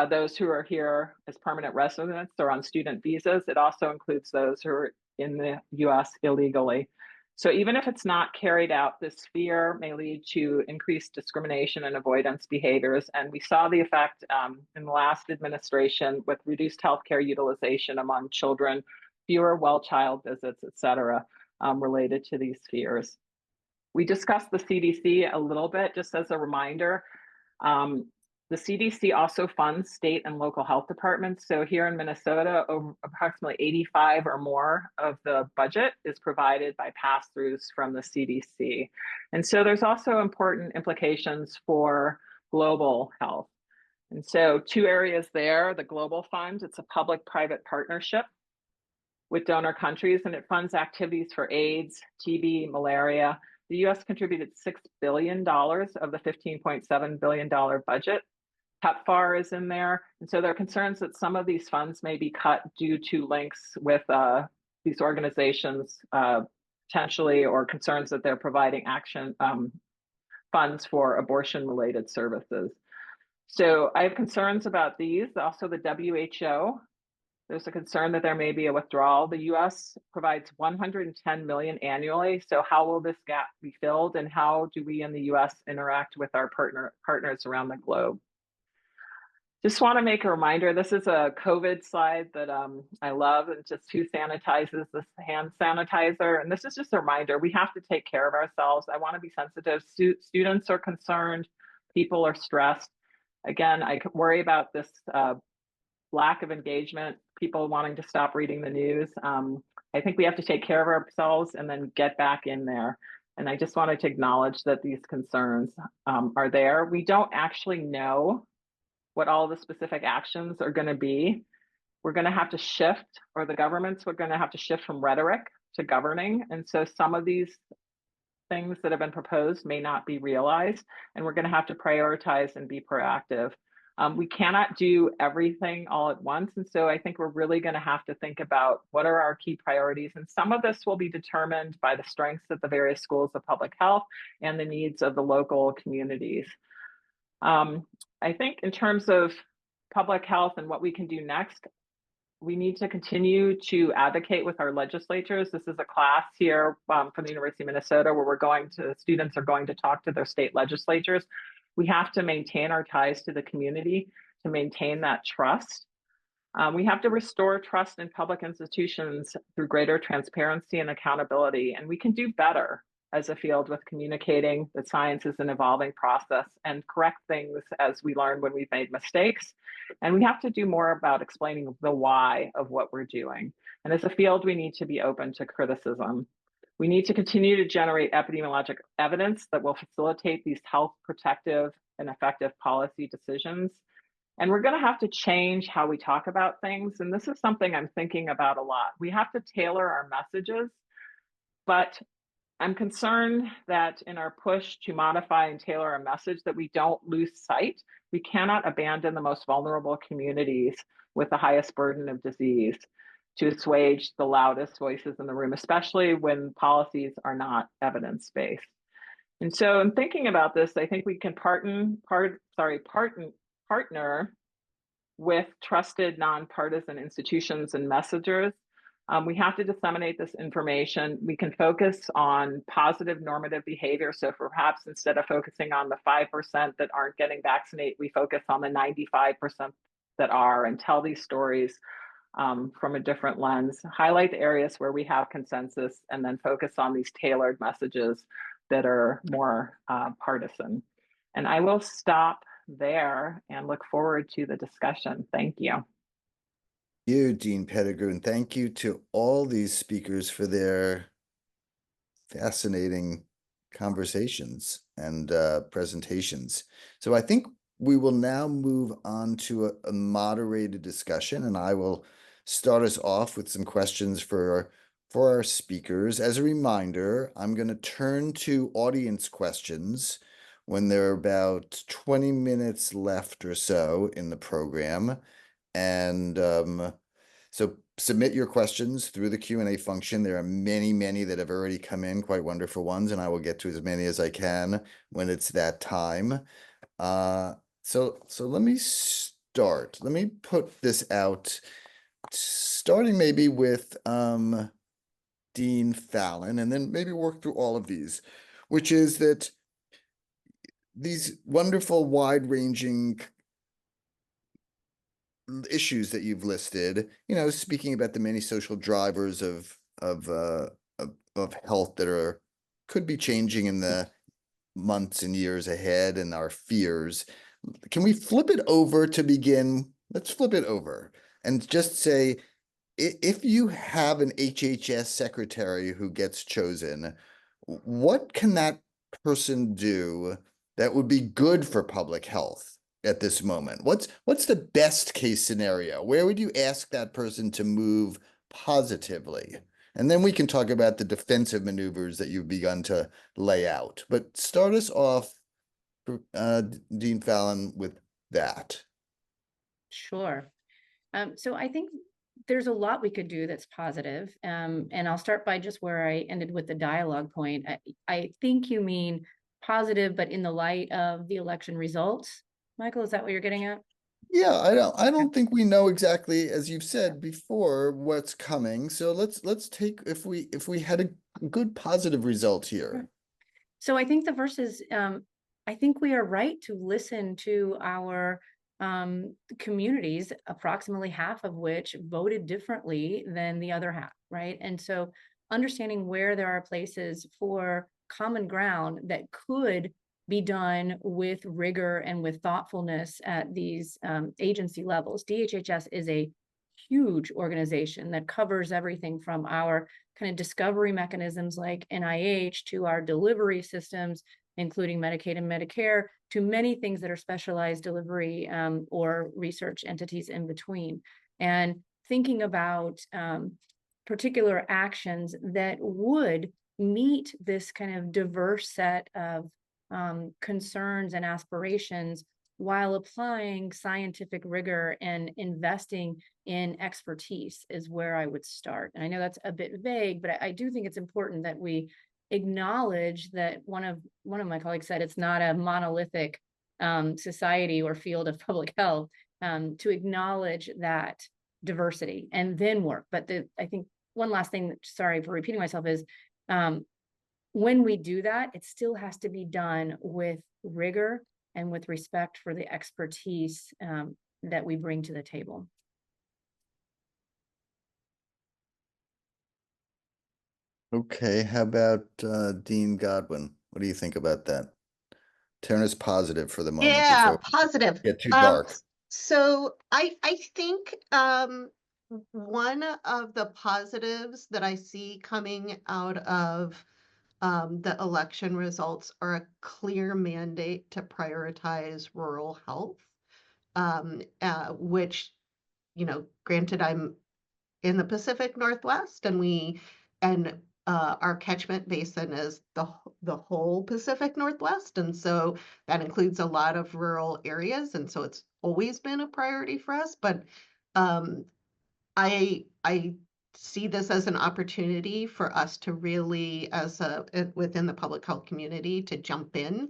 those who are here as permanent residents or on student visas. It also includes those who are in the US illegally. So even if it's not carried out, this fear may lead to increased discrimination and avoidance behaviors. And we saw the effect in the last administration with reduced healthcare utilization among children, fewer well child visits, et cetera, related to these fears. We discussed the CDC a little bit, just as a reminder. The CDC also funds state and local health departments. So here in Minnesota, over approximately 85 or more of the budget is provided by pass-throughs from the CDC. And so there's also important implications for global health. And so 2 areas there, the Global Fund, it's a public-private partnership with donor countries, and it funds activities for AIDS, TB, malaria. The US contributed $6 billion of the $15.7 billion budget. PEPFAR is in there. And so there are concerns that some of these funds may be cut due to links with these organizations potentially, or concerns that they're providing action funds for abortion-related services. So I have concerns about these. Also the WHO, there's a concern that there may be a withdrawal. The US provides $110 million annually. So how will this gap be filled, and how do we in the US interact with our partners around the globe? Just want to make a reminder, this is a COVID slide that I love, and just who sanitizes this hand sanitizer. And this is just a reminder, we have to take care of ourselves. I want to be sensitive. Students are concerned, people are stressed. Again, I worry about this lack of engagement, people wanting to stop reading the news. I think we have to take care of ourselves and then get back in there. And I just wanted to acknowledge that these concerns are there. We don't actually know what all the specific actions are going to be. We're going to have to shift, or the governments are going to have to shift from rhetoric to governing. And so some of these things that have been proposed may not be realized, and we're going to have to prioritize and be proactive. We cannot do everything all at once. And so I think we're really going to have to think about what are our key priorities. And some of this will be determined by the strengths of the various schools of public health and the needs of the local communities. I think in terms of public health and what we can do next, we need to continue to advocate with our legislatures. This is a class here from the University of Minnesota where students are going to talk to their state legislatures. We have to maintain our ties to the community to maintain that trust. We have to restore trust in public institutions through greater transparency and accountability. And we can do better as a field with communicating that science is an evolving process and correct things as we learn when we've made mistakes. And we have to do more about explaining the why of what we're doing. And as a field, we need to be open to criticism. We need to continue to generate epidemiologic evidence that will facilitate these health protective and effective policy decisions. And we're going to have to change how we talk about things. And this is something I'm thinking about a lot. We have to tailor our messages, but I'm concerned that in our push to modify and tailor a message that we don't lose sight. We cannot abandon the most vulnerable communities with the highest burden of disease to assuage the loudest voices in the room, especially when policies are not evidence-based. And so in thinking about this, I think we can partner with trusted nonpartisan institutions and messengers. We have to disseminate this information. We can focus on positive normative behavior. So perhaps instead of focusing on the 5% that aren't getting vaccinated, we focus on the 95% that are, and tell these stories from a different lens, highlight the areas where we have consensus, and then focus on these tailored messages that are more partisan. And I will stop there and look forward to the discussion. Thank you. You, Dean Pettigrew, and thank you to all these speakers for their fascinating conversations and presentations. So I think we will now move on to a moderated discussion, and I will start us off with some questions for our speakers. As a reminder, I'm going to turn to audience questions when there are about 20 minutes left or so in the program. And so submit your questions through the Q&A function. There are many, many that have already come in, quite wonderful ones, and I will get to as many as I can when it's that time. So let me start. Let me put this out, starting maybe with Dean Fallin, and then maybe work through all of these, which is that these wonderful, wide-ranging issues that you've listed, speaking about the many social drivers of health that could be changing in the months and years ahead, and our fears. Can we flip it over to begin? Let's flip it over and just say, if you have an HHS secretary who gets chosen, what can that person do that would be good for public health at this moment? What's the best case scenario? Where would you ask that person to move positively? And then we can talk about the defensive maneuvers that you've begun to lay out. But start us off, Dean Fallin, with that. Sure. So I think there's a lot we could do that's positive. And I'll start by just where I ended with the dialogue point. I think you mean positive, but in the light of the election results. Michael, is that what you're getting at? Yeah, I don't think we know exactly, as you've said before, what's coming. So let's take, if we had a good positive result here. So I think the first is, I think we are right to listen to our communities, approximately half of which voted differently than the other half, right? And so understanding where there are places for common ground that could be done with rigor and with thoughtfulness at these agency levels. DHHS is a huge organization that covers everything from our kind of discovery mechanisms like NIH to our delivery systems, including Medicaid and Medicare, to many things that are specialized delivery or research entities in between. And thinking about particular actions that would meet this kind of diverse set of concerns and aspirations while applying scientific rigor and investing in expertise is where I would start. And I know that's a bit vague, but I do think it's important that we acknowledge that one of my colleagues said it's not a monolithic society or field of public health, to acknowledge that diversity and then work. But I think one last thing, sorry for repeating myself, is when we do that, it still has to be done with rigor and with respect for the expertise that we bring to the table. Okay, how about Dean Godwin? What do you think about that? Turn us positive for the moment Yeah, before positive. we get too dark. So I think one of the positives that I see coming out of the election results are a clear mandate to prioritize rural health, which, granted, I'm in the Pacific Northwest, and our catchment basin is the whole Pacific Northwest, and so that includes a lot of rural areas, and so it's always been a priority for us. But I see this as an opportunity for us to really, within the public health community, to jump in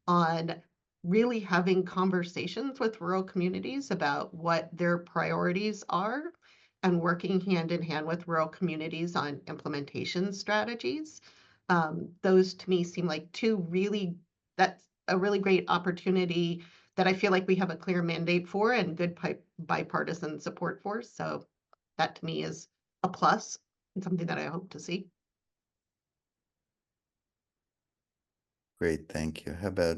on really having conversations with rural communities about what their priorities are, and working hand in hand with rural communities on implementation strategies. Those to me seem like that's a really great opportunity that I feel like we have a clear mandate for and good bipartisan support for. So that to me is a plus and something that I hope to see. Great, thank you. How about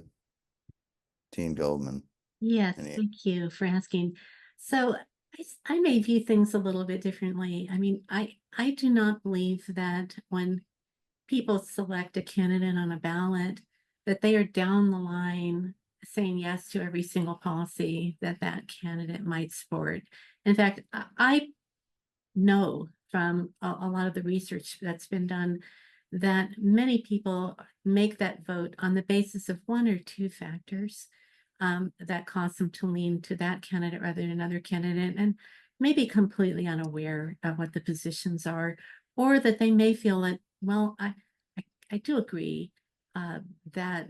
Dean Goldman? Yes, Any- thank you for asking. So I may view things a little bit differently. I mean, I do not believe that when people select a candidate on a ballot, that they are down the line saying yes to every single policy that that candidate might support. In fact, I know from a lot of the research that's been done that many people make that vote on the basis of one or two factors that cause them to lean to that candidate rather than another candidate, and maybe completely unaware of what the positions are, or that they may feel that, well, I do agree that,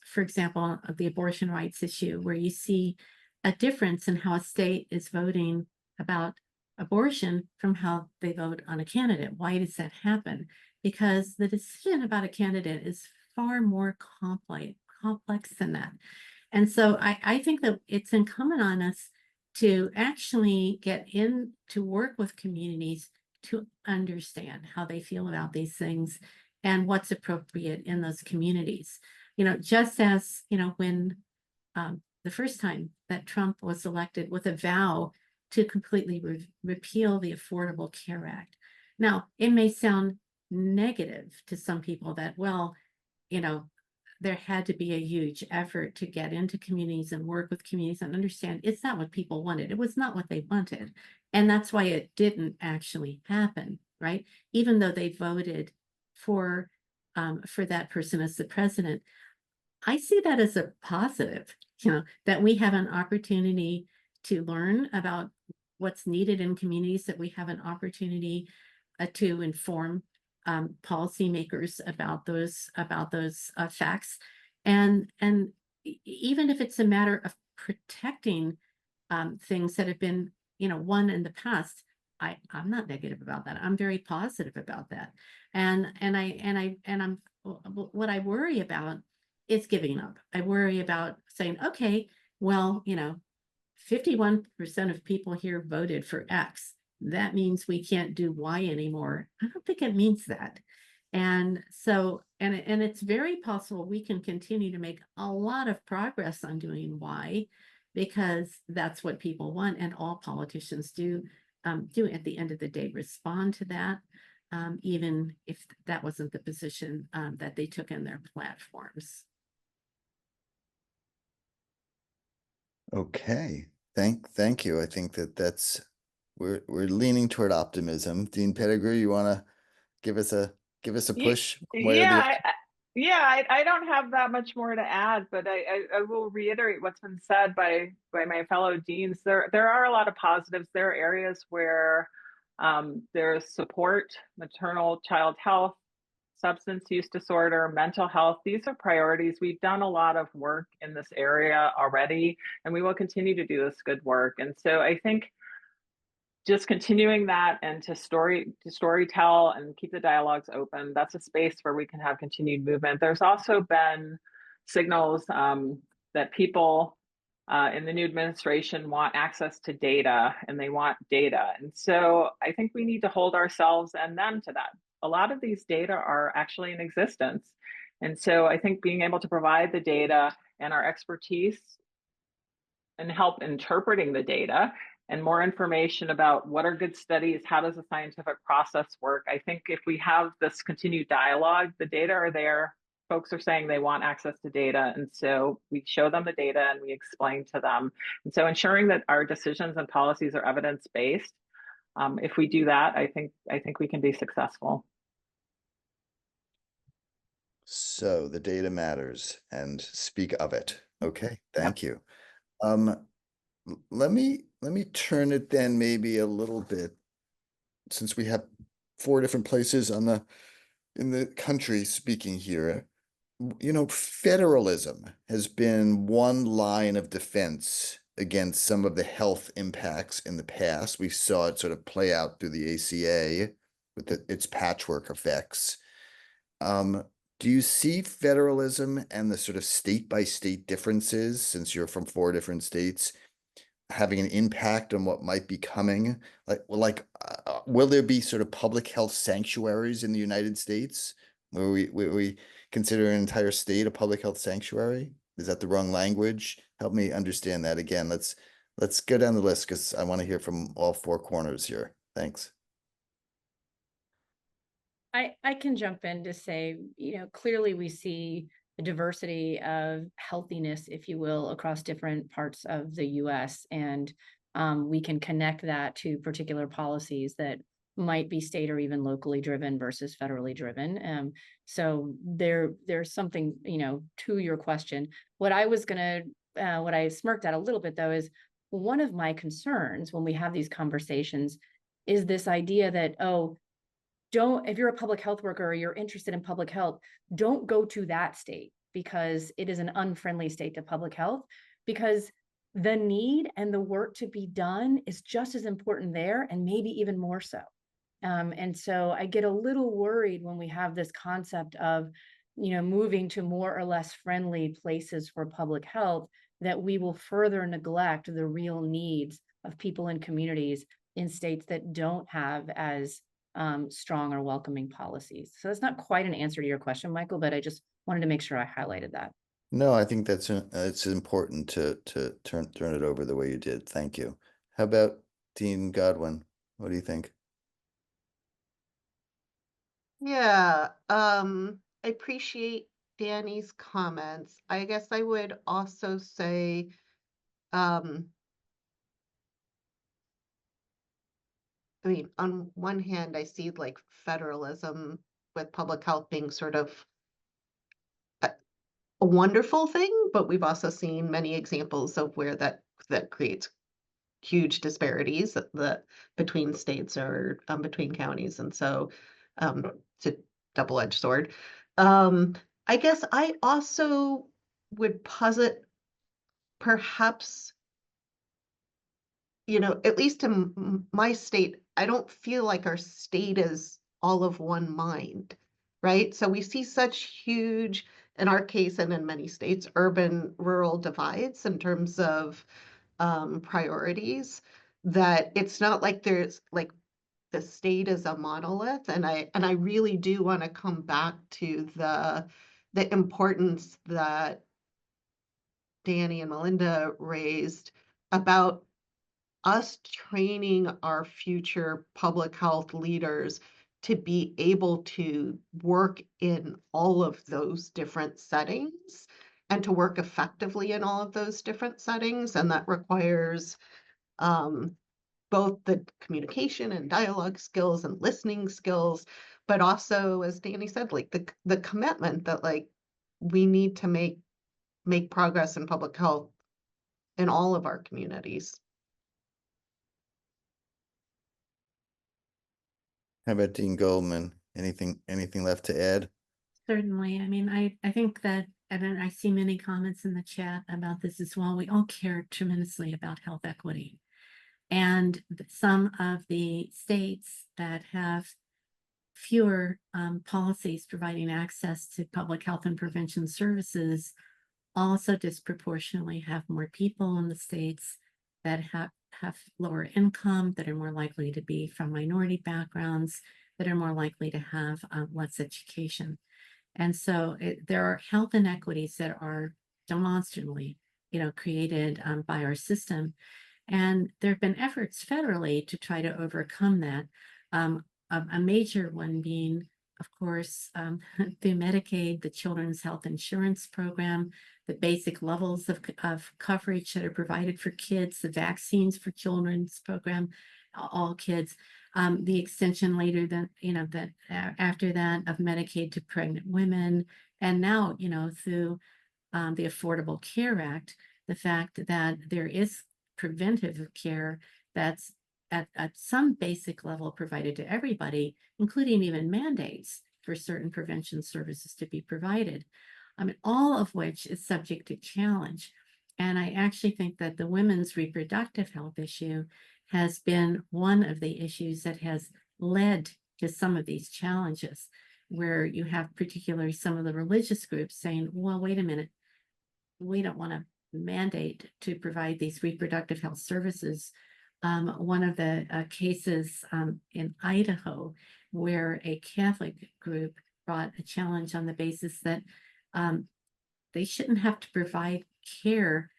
for example, of the abortion rights issue, where you see a difference in how a state is voting about abortion from how they vote on a candidate. Why does that happen? Because the decision about a candidate is far more complex than that. And so I think that it's incumbent on us to actually get in to work with communities to understand how they feel about these things and what's appropriate in those communities. Just as, when the first time that Trump was elected with a vow to completely repeal the Affordable Care Act. Now, it may sound negative to some people that, well, there had to be a huge effort to get into communities and work with communities and understand it's not what people wanted. It was not what they wanted. And that's why it didn't actually happen, right? Even though they voted for that person as the president. I see that as a positive, that we have an opportunity to learn about what's needed in communities, that we have an opportunity to inform policymakers about those facts, and even if it's a matter of protecting things that have been won in the past, I'm not negative about that. I'm very positive about that, and I'm what I worry about is giving up. I worry about saying, okay, well, 51% of people here voted for X. That means we can't do Y anymore. I don't think it means that. And so, and it's very possible we can continue to make a lot of progress on doing Y, because that's what people want, and all politicians do at the end of the day respond to that, even if that wasn't the position that they took in their platforms. Okay, thank you. I think that's we're leaning toward optimism. Dean Pettigrew, you want to give us a push one way or the other? I don't have that much more to add, but I will reiterate what's been said by my fellow deans. There are a lot of positives. There are areas where there's support, maternal child health, substance use disorder, mental health. These are priorities. We've done a lot of work in this area already, and we will continue to do this good work. And so I think just continuing that and to story tell and keep the dialogues open, that's a space where we can have continued movement. There's also been signals that people in the new administration want access to data, and they want data. And so I think we need to hold ourselves and them to that. A lot of these data are actually in existence. And so I think being able to provide the data and our expertise and help interpreting the data and more information about what are good studies, how does the scientific process work. I think if we have this continued dialogue, the data are there. Folks are saying they want access to data. And so we show them the data and we explain to them. And so ensuring that our decisions and policies are evidence-based, if we do that, I think we can be successful. So the data matters, and speak of it. Okay, thank you. Let me turn it then maybe a little bit, since we have 4 different places in the country speaking here. You know, federalism has been one line of defense against some of the health impacts in the past. We saw it sort of play out through the ACA with its patchwork effects. Do you see federalism and the sort of state by state differences, since you're from 4 different states, having an impact on what might be coming? Will there be sort of public health sanctuaries in the United States where we consider an entire state a public health sanctuary? Is that the wrong language? Help me understand that again. Let's go down the list, because I want to hear from all 4 corners here. Thanks. I can jump in to say, clearly we see a diversity of healthiness, if you will, across different parts of the US. And we can connect that to particular policies that might be state or even locally driven versus federally driven. So there's something, to your question. What I smirked at a little bit though is one of my concerns when we have these conversations is this idea that, if you're a public health worker or you're interested in public health, don't go to that state because it is an unfriendly state to public health, because the need and the work to be done is just as important there, and maybe even more so. And so I get a little worried when we have this concept of, moving to more or less friendly places for public health, that we will further neglect the real needs of people in communities in states that don't have as strong or welcoming policies. So that's not quite an answer to your question, Michael, but I just wanted to make sure I highlighted that. No, I think it's important to turn it over the way you did. Thank you. How about Dean Godwin? What do you think? Yeah, I appreciate Danny's comments. I guess I would also say, I mean, on one hand, I see like federalism with public health being sort of a wonderful thing, but we've also seen many examples of where that creates huge disparities between states or between counties, and so it's a double-edged sword. I guess I also would posit perhaps, at least in my state, I don't feel like our state is all of one mind, right? So we see such huge, in our case and in many states, urban-rural divides in terms of priorities, that it's not like there's like the state is a monolith, and I really do want to come back to the importance that Danny and Melinda raised about us training our future public health leaders to be able to work in all of those different settings and to work effectively in all of those different settings. And that requires both the communication and dialogue skills and listening skills, but also, as Danny said, like the commitment that like we need to make progress in public health in all of our communities. How about Dean Goldman? Anything left to add? Certainly. I mean, I think that, and I see many comments in the chat about this as well. We all care tremendously about health equity. And some of the states that have fewer policies providing access to public health and prevention services also disproportionately have more people in the states that have lower income, that are more likely to be from minority backgrounds, that are more likely to have less education. And so there are health inequities that are demonstrably, created by our system. And there have been efforts federally to try to overcome that. A major one being, of course, through Medicaid, the Children's Health Insurance Program, the basic levels of coverage that are provided for kids, the vaccines for children's program, all kids, the extension later than, that after that of Medicaid to pregnant women. And now, through the Affordable Care Act, the fact that there is preventive care that's at some basic level provided to everybody, including even mandates for certain prevention services to be provided. I mean, all of which is subject to challenge. And I actually think that the women's reproductive health issue has been one of the issues that has led to some of these challenges, where you have particularly some of the religious groups saying, well, wait a minute, we don't want to mandate to provide these reproductive health services. One of the cases in Idaho, where a Catholic group brought a challenge on the basis that they shouldn't have to provide care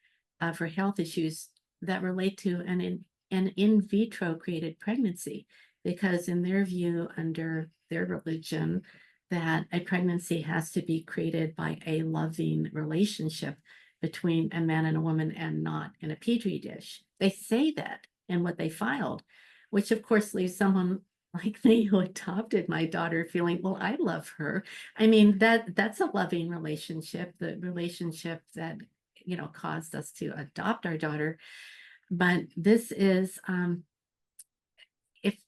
for health issues that relate to an in vitro created pregnancy, because in their view, under their religion, that a pregnancy has to be created by a loving relationship between a man and a woman, and not in a petri dish. They say that in what they filed, which of course leaves someone like me who adopted my daughter feeling, well, I love her. I mean, that's a loving relationship, the relationship that, caused us to adopt our daughter. But this is,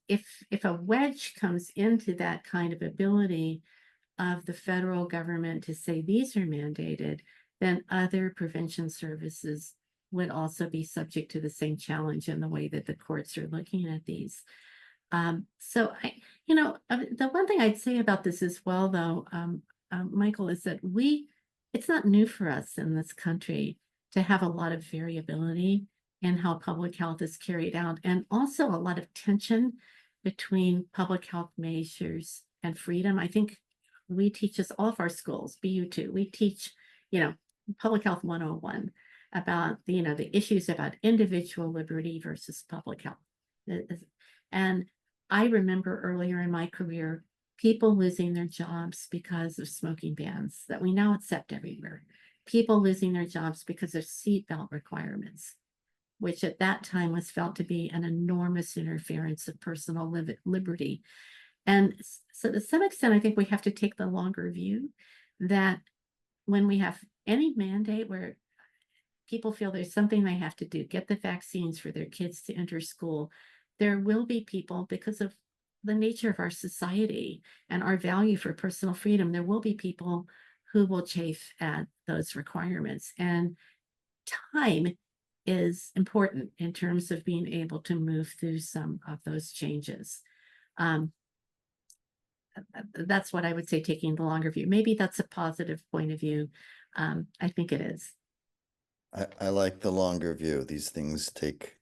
if a wedge comes into that kind of ability of the federal government to say these are mandated, then other prevention services would also be subject to the same challenge in the way that the courts are looking at these. So the one thing I'd say about this as well, though, Michael, is that it's not new for us in this country to have a lot of variability in how public health is carried out, and also a lot of tension between public health measures and freedom. I think we teach this, all of our schools, BU2, we teach, Public Health 101 about, the issues about individual liberty versus public health. And I remember earlier in my career, people losing their jobs because of smoking bans that we now accept everywhere. People losing their jobs because of seatbelt requirements, which at that time was felt to be an enormous interference of personal liberty. And so to some extent, I think we have to take the longer view that when we have any mandate where people feel there's something they have to do, get the vaccines for their kids to enter school, there will be people, because of the nature of our society and our value for personal freedom, there will be people who will chafe at those requirements. And time is important in terms of being able to move through some of those changes. That's what I would say, taking the longer view. Maybe that's a positive point of view. I think it is. I like the longer view. These things take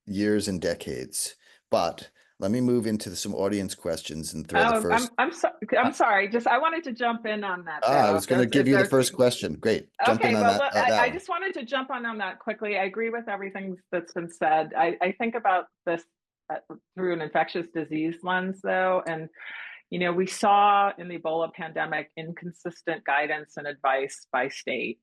years and decades, but let me move into some audience questions and throw the Oh, first. I'm sorry. Just I wanted to jump in on that. I Though, was going to give if you the there's first question. Great. Jump in okay. on Well, that, I one. just wanted to jump on that quickly. I agree with everything that's been said. I think about this through an infectious disease lens, though, and we saw in the Ebola pandemic inconsistent guidance and advice by state.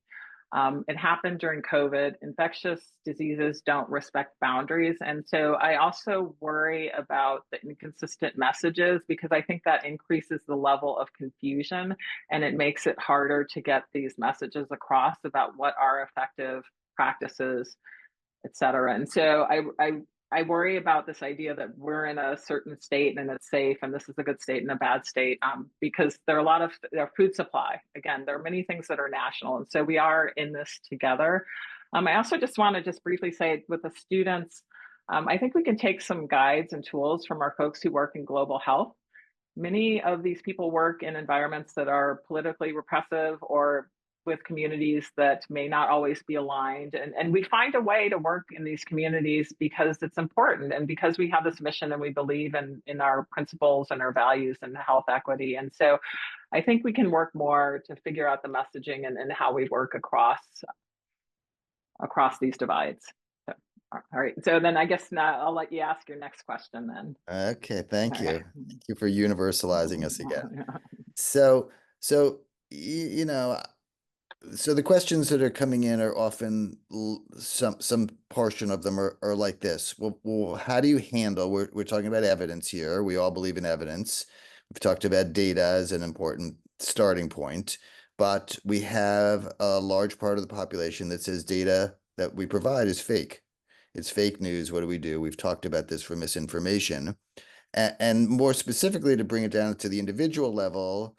It happened during COVID. Infectious diseases don't respect boundaries. And so I also worry about the inconsistent messages because I think that increases the level of confusion and it makes it harder to get these messages across about what are effective practices, et cetera. And so I worry about this idea that we're in a certain state and it's safe and this is a good state and a bad state because there are a lot of food supply. Again, there are many things that are national. And so we are in this together. I also just want to just briefly say with the students, I think we can take some guides and tools from our folks who work in global health. Many of these people work in environments that are politically repressive or with communities that may not always be aligned. And we find a way to work in these communities because it's important and because we have this mission and we believe in our principles and our values and health equity. And so I think we can work more to figure out the messaging and how we work across these divides. So, all right. So then I guess now I'll let you ask your next question then. Okay. Thank you. Right. Thank you for universalizing us again. So, you know, so the questions that are coming in are often some portion of them are like this. Well, how do you handle, we're talking about evidence here. We all believe in evidence. We've talked about data as an important starting point, but we have a large part of the population that says data that we provide is fake. It's fake news. What do we do? We've talked about this for misinformation. And more specifically, to bring it down to the individual level,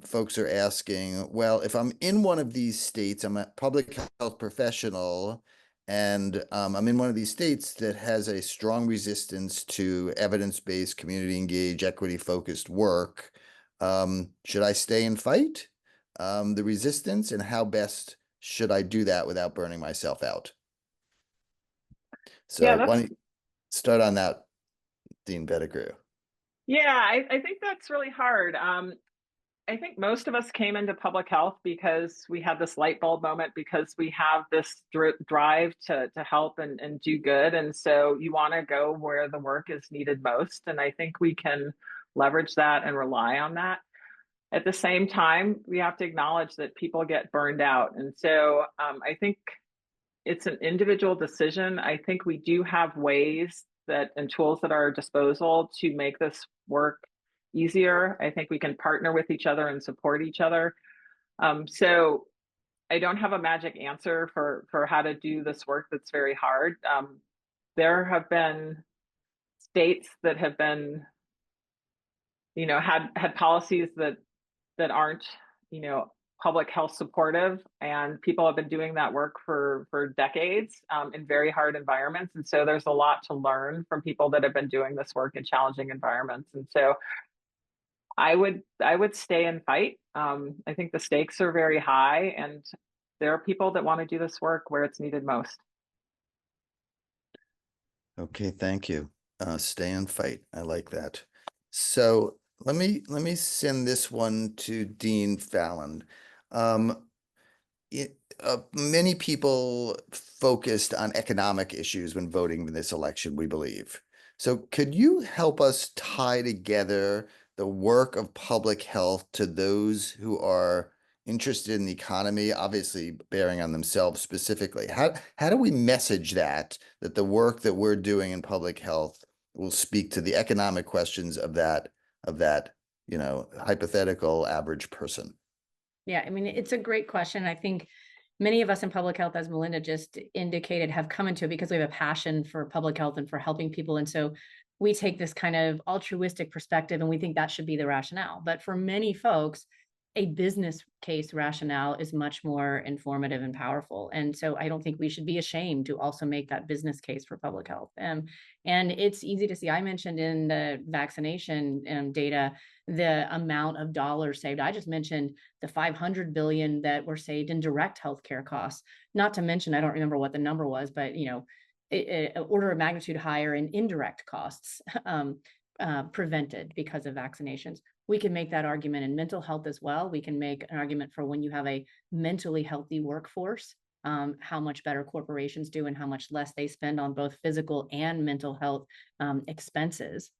folks are asking, well, if I'm in one of these states, I'm a public health professional, and I'm in one of these states that has a strong resistance to evidence-based, community-engaged, equity-focused work, should I stay and fight the resistance, and how best should I do that without burning myself out? So why don't you start on that, Dean Pettigrew? Yeah, I think that's really hard. I think most of us came into public health because we had this light bulb moment, because we have this drive to help and do good. And so you want to go where the work is needed most. And I think we can leverage that and rely on that. At the same time, we have to acknowledge that people get burned out. And so I think it's an individual decision. I think we do have ways and tools at our disposal to make this work easier. I think we can partner with each other and support each other. So I don't have a magic answer for how to do this work that's very hard. There have been states that have been, had policies that aren't, public health supportive, and people have been doing that work for decades in very hard environments. And so there's a lot to learn from people that have been doing this work in challenging environments. And so I would stay and fight. I think the stakes are very high, and there are people that want to do this work where it's needed most. Okay, thank you. Stay and fight. I like that. So let me send this one to Dean Fallin. Many people focused on economic issues when voting in this election, we believe. So could you help us tie together the work of public health to those who are interested in the economy, obviously bearing on themselves specifically? How do we message that the work that we're doing in public health will speak to the economic questions of that hypothetical average person? Yeah, I mean, it's a great question. I think many of us in public health, as Melinda just indicated, have come into it because we have a passion for public health and for helping people. And so we take this kind of altruistic perspective and we think that should be the rationale. But for many folks, a business case rationale is much more informative and powerful. And so I don't think we should be ashamed to also make that business case for public health. And it's easy to see. I mentioned in the vaccination data, the amount of dollars saved. I just mentioned the $500 billion that were saved in direct healthcare costs, not to mention, I don't remember what the number was, but an order of magnitude higher in indirect costs prevented because of vaccinations. We can make that argument in mental health as well. We can make an argument for when you have a mentally healthy workforce, how much better corporations do and how much less they spend on both physical and mental health expenses,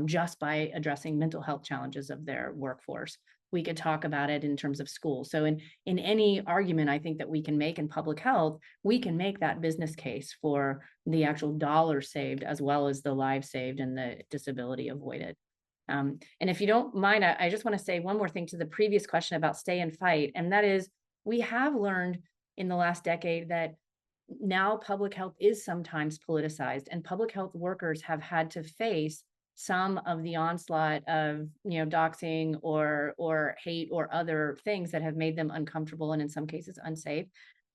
just by addressing mental health challenges of their workforce. We could talk about it in terms of schools. So in any argument I think that we can make in public health, we can make that business case for the actual dollars saved as well as the lives saved and the disability avoided. And if you don't mind, I just want to say one more thing to the previous question about stay and fight. And that is, we have learned in the last decade that now public health is sometimes politicized, and public health workers have had to face some of the onslaught of, doxing or hate or other things that have made them uncomfortable and in some cases unsafe.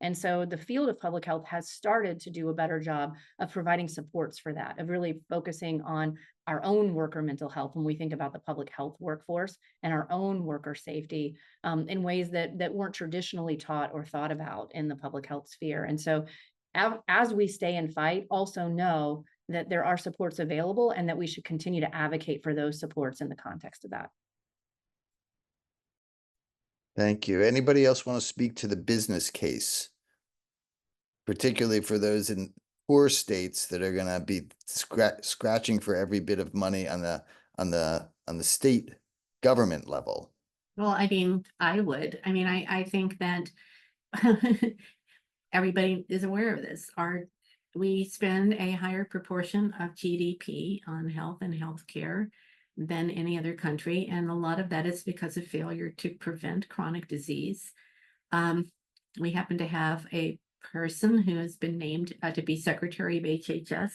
And so the field of public health has started to do a better job of providing supports for that, of really focusing on our own worker mental health when we think about the public health workforce and our own worker safety in ways that weren't traditionally taught or thought about in the public health sphere. And so as we stay and fight, also know that there are supports available and that we should continue to advocate for those supports in the context of that. Thank you. Anybody else want to speak to the business case? Particularly for those in poor states that are going to be scratching for every bit of money on the state government level. Well, I mean, I think that everybody is aware of this. We spend a higher proportion of GDP on health and healthcare than any other country, and a lot of that is because of failure to prevent chronic disease. We happen to have a person who has been named to be Secretary of HHS,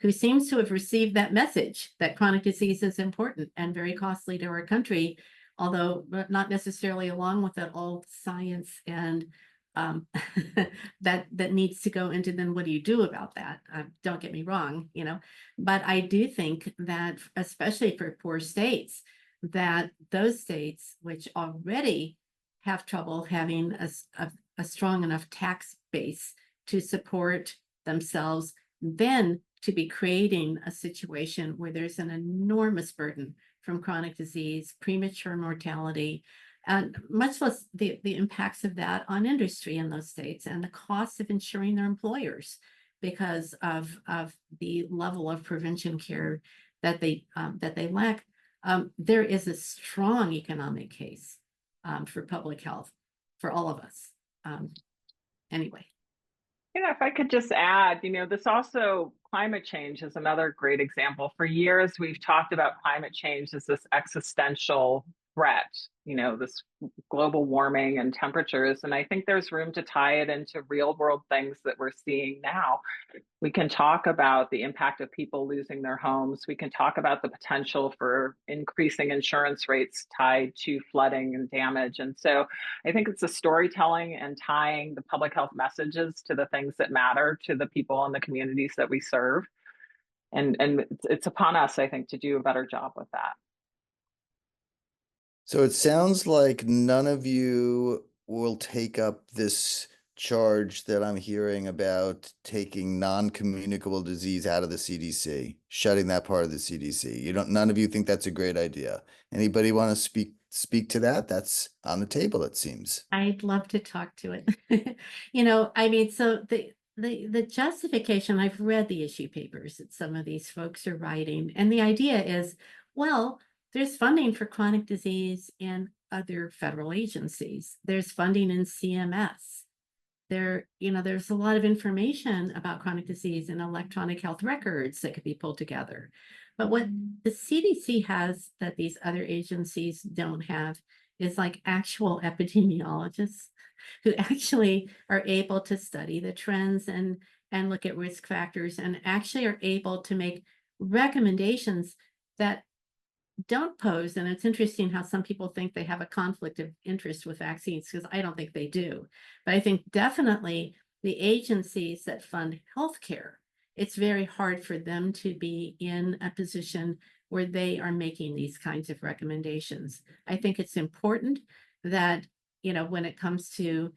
who seems to have received that message that chronic disease is important and very costly to our country, although not necessarily along with that old science and that needs to go into then what do you do about that? Don't get me wrong, but I do think that especially for poor states, that those states which already have trouble having a strong enough tax base to support themselves, then to be creating a situation where there's an enormous burden from chronic disease, premature mortality, and much less the impacts of that on industry in those states and the cost of insuring their employers because of the level of prevention care that they lack. There is a strong economic case for public health for all of us. Anyway. If I could just add, this also, climate change is another great example. For years, we've talked about climate change as this existential threat, this global warming and temperatures. And I think there's room to tie it into real world things that we're seeing now. We can talk about the impact of people losing their homes. We can talk about the potential for increasing insurance rates tied to flooding and damage. And so I think it's the storytelling and tying the public health messages to the things that matter to the people and the communities that we serve. And it's upon us, I think, to do a better job with that. So it sounds like none of you will take up this charge that I'm hearing about taking non-communicable disease out of the CDC, shutting that part of the CDC. None of you think that's a great idea. Anybody want to speak to that? That's on the table, it seems. I'd love to talk to it. So the justification, I've read the issue papers that some of these folks are writing, and the idea is, well, there's funding for chronic disease in other federal agencies. There's funding in CMS. There's a lot of information about chronic disease and electronic health records that could be pulled together. But what the CDC has that these other agencies don't have is like actual epidemiologists who actually are able to study the trends and look at risk factors and actually are able to make recommendations that don't pose, and it's interesting how some people think they have a conflict of interest with vaccines, because I don't think they do. But I think definitely the agencies that fund healthcare, it's very hard for them to be in a position where they are making these kinds of recommendations. I think it's important that, when it comes to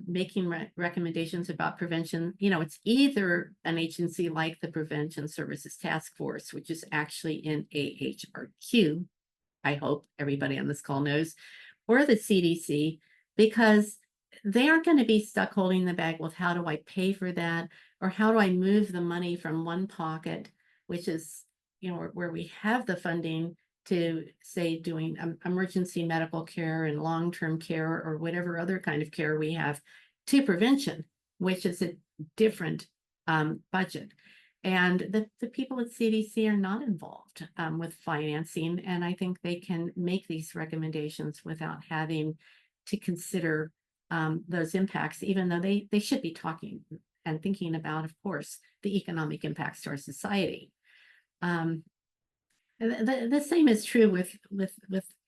making recommendations about prevention, you know, it's either an agency like the Prevention Services Task Force, which is actually in AHRQ, I hope everybody on this call knows, or the CDC, because they aren't going to be stuck holding the bag with how do I pay for that, or how do I move the money from one pocket, which is, you know, where we have the funding, to say doing emergency medical care and long-term care or whatever other kind of care we have, to prevention, which is a different budget. And the people at CDC are not involved with financing, and I think they can make these recommendations without having to consider those impacts, even though they should be talking and thinking about, of course, the economic impacts to our society. The same is true with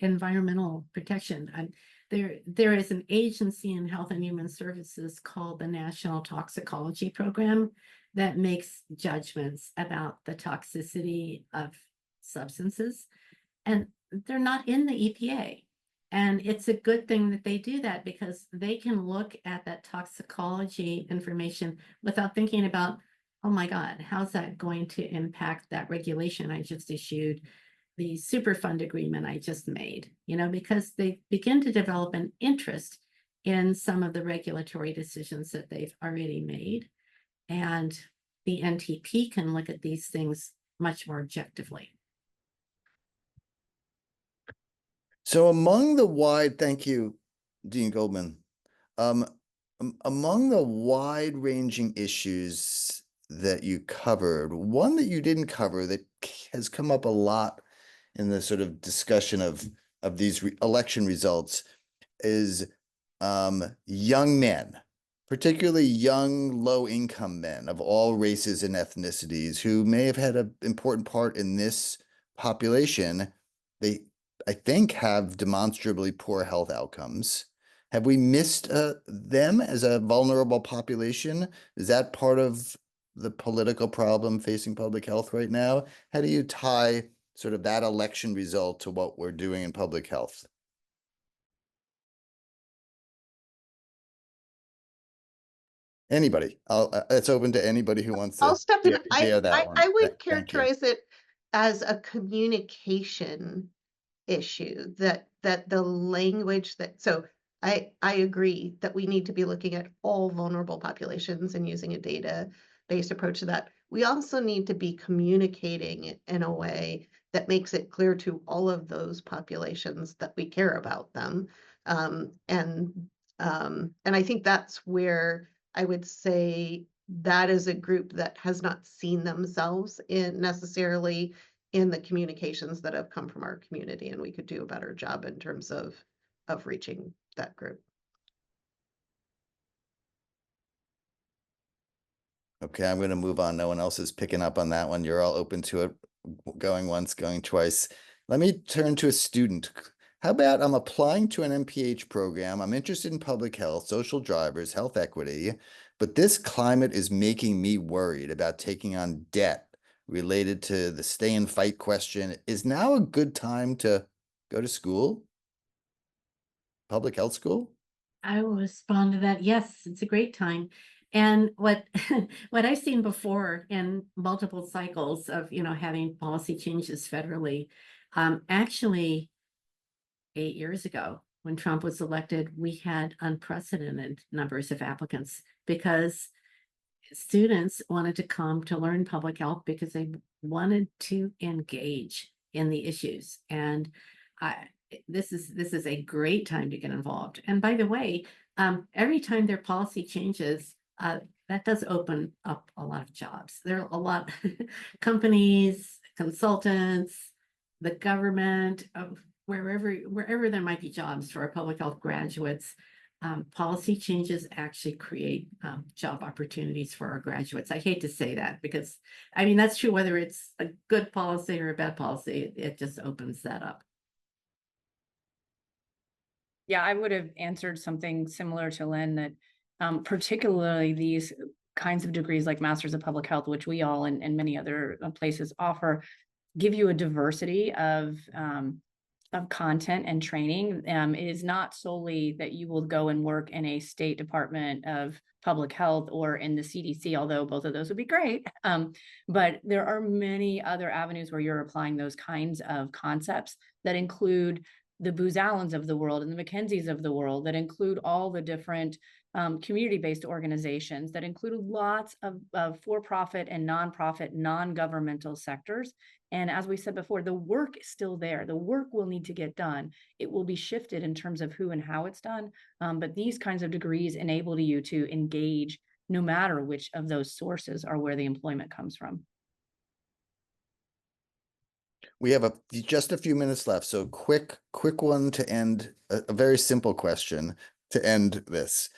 environmental protection. There is an agency in Health and Human Services called the National Toxicology Program that makes judgments about the toxicity of substances, and they're not in the EPA. And it's a good thing that they do that, because they can look at that toxicology information without thinking about, oh my God, how's that going to impact that regulation I just issued, the Superfund agreement I just made, you know, because they begin to develop an interest in some of the regulatory decisions that they've already made. And the NTP can look at these things much more objectively. So among the wide, thank you, Dean Goldman. Among the wide-ranging issues that you covered, one that you didn't cover that has come up a lot in the sort of discussion of these election results is young men, particularly young, low-income men of all races and ethnicities who may have had an important part in this population. They, I think, have demonstrably poor health outcomes. Have we missed them as a vulnerable population? Is that part of the political problem facing public health right now? How do you tie sort of that election result to what we're doing in public health? Anybody? It's open to anybody who wants to. I'll step in. share that one. I would Thank you. characterize it as a communication issue, that the language so I agree that we need to be looking at all vulnerable populations and using a data-based approach to that. We also need to be communicating it in a way that makes it clear to all of those populations that we care about them. And I think that's where I would say that is a group that has not seen themselves necessarily in the communications that have come from our community, and we could do a better job in terms of reaching that group. Okay, I'm going to move on. No one else is picking up on that one. You're all open to it, going once, going twice. Let me turn to a student. How about I'm applying to an MPH program. I'm interested in public health, social drivers, health equity, but this climate is making me worried about taking on debt related to the stay and fight question. Is now a good time to go to school? Public health school? I will respond to that. Yes, it's a great time. And what I've seen before in multiple cycles of, you know, having policy changes federally, actually 8 years ago, when Trump was elected, we had unprecedented numbers of applicants because students wanted to come to learn public health because they wanted to engage in the issues. And this is a great time to get involved. And by the way, every time their policy changes, that does open up a lot of jobs. There are a lot companies, consultants, the government, wherever there might be jobs for our public health graduates. Policy changes actually create job opportunities for our graduates. I hate to say that because, I mean, that's true whether it's a good policy or a bad policy, it just opens that up. Yeah, I would have answered something similar to Lynn, that particularly these kinds of degrees like Masters of Public Health, which we all and many other places offer, give you a diversity of of content and training. It is not solely that you will go and work in a state department of public health or in the CDC, although both of those would be great. But there are many other avenues where you're applying those kinds of concepts that include the Booz Allens of the world and the McKinseys of the world, that include all the different community-based organizations, that include lots of for-profit and nonprofit, non-governmental sectors. And as we said before, the work is still there. The work will need to get done. It will be shifted in terms of who and how it's done. But these kinds of degrees enable you to engage no matter which of those sources are where the employment comes from. We have just a few minutes left. So quick one to end, a very simple question to end this.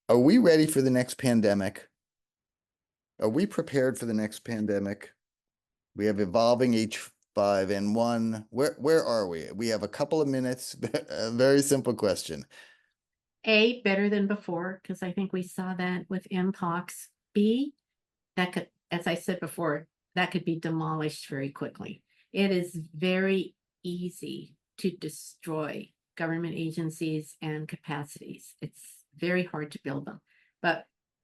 Are we ready for the next pandemic? Are we prepared for the next pandemic? We have evolving H5N1. Where are we? We have a couple of minutes. A very simple question. A, better than before, because I think we saw that with Mpox. B, that could, as I said before, that could be demolished very quickly. It is very easy to destroy government agencies and capacities. It's very hard to build them. But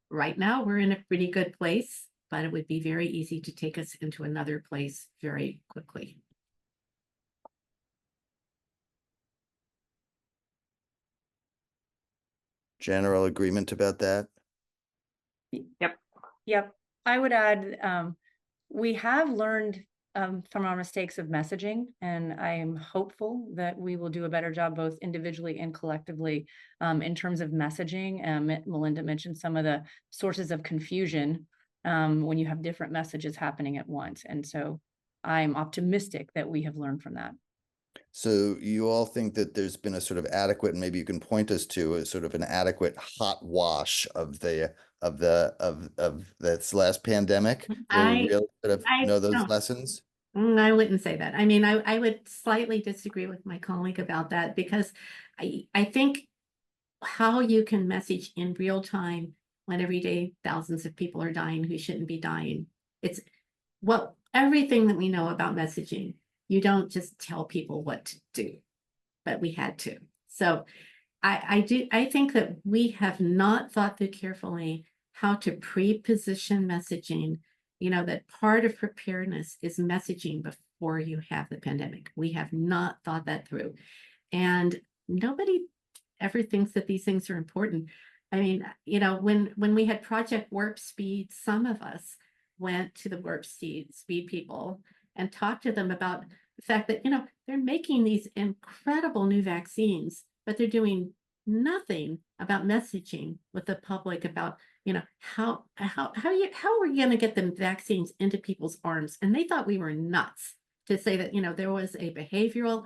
right now we're in a pretty good place, but it would be very easy to take us into another place very quickly. General agreement about that? Yep. I would add, we have learned from our mistakes of messaging, and I am hopeful that we will do a better job both individually and collectively in terms of messaging. Melinda mentioned some of the sources of confusion when you have different messages happening at once. And so I'm optimistic that we have learned from that. So you all think that there's been a sort of adequate, and maybe you can point us to a sort of an adequate hot wash of this last pandemic, where we really sort of know those lessons? I wouldn't say that. I mean, I would slightly disagree with my colleague about that, because I think how you can message in real time when every day thousands of people are dying who shouldn't be dying. It's everything that we know about messaging. You don't just tell people what to do, but we had to. So I think that we have not thought through carefully how to pre-position messaging. You know, that part of preparedness is messaging before you have the pandemic. We have not thought that through. And nobody ever thinks that these things are important. I mean, you know, when we had Project Warp Speed, some of us went to the Warp Speed people and talked to them about the fact that, you know, they're making these incredible new vaccines, but they're doing nothing about messaging with the public about, you know, how are we going to get the vaccines into people's arms? And they thought we were nuts to say that, you know, there was a behavioral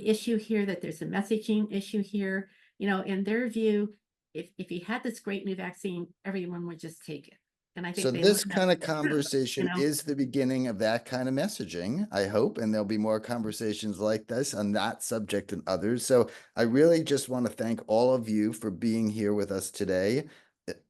issue here, that there's a messaging issue here. You know, in their view, if you had this great new vaccine, everyone would just take it. And I think so this kind of conversation is the beginning of that kind of messaging, I hope, and there'll be more conversations like this on that subject and others. So I really just want to thank all of you for being here with us today.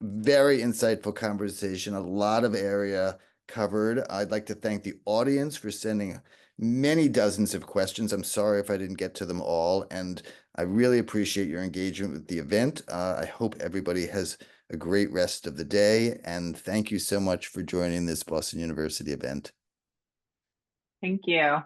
Very insightful conversation, a lot of area covered. I'd like to thank the audience for sending many dozens of questions. I'm sorry if I didn't get to them all, and I really appreciate your engagement with the event. I hope everybody has a great rest of the day, and thank you so much for joining this Boston University event. Thank you.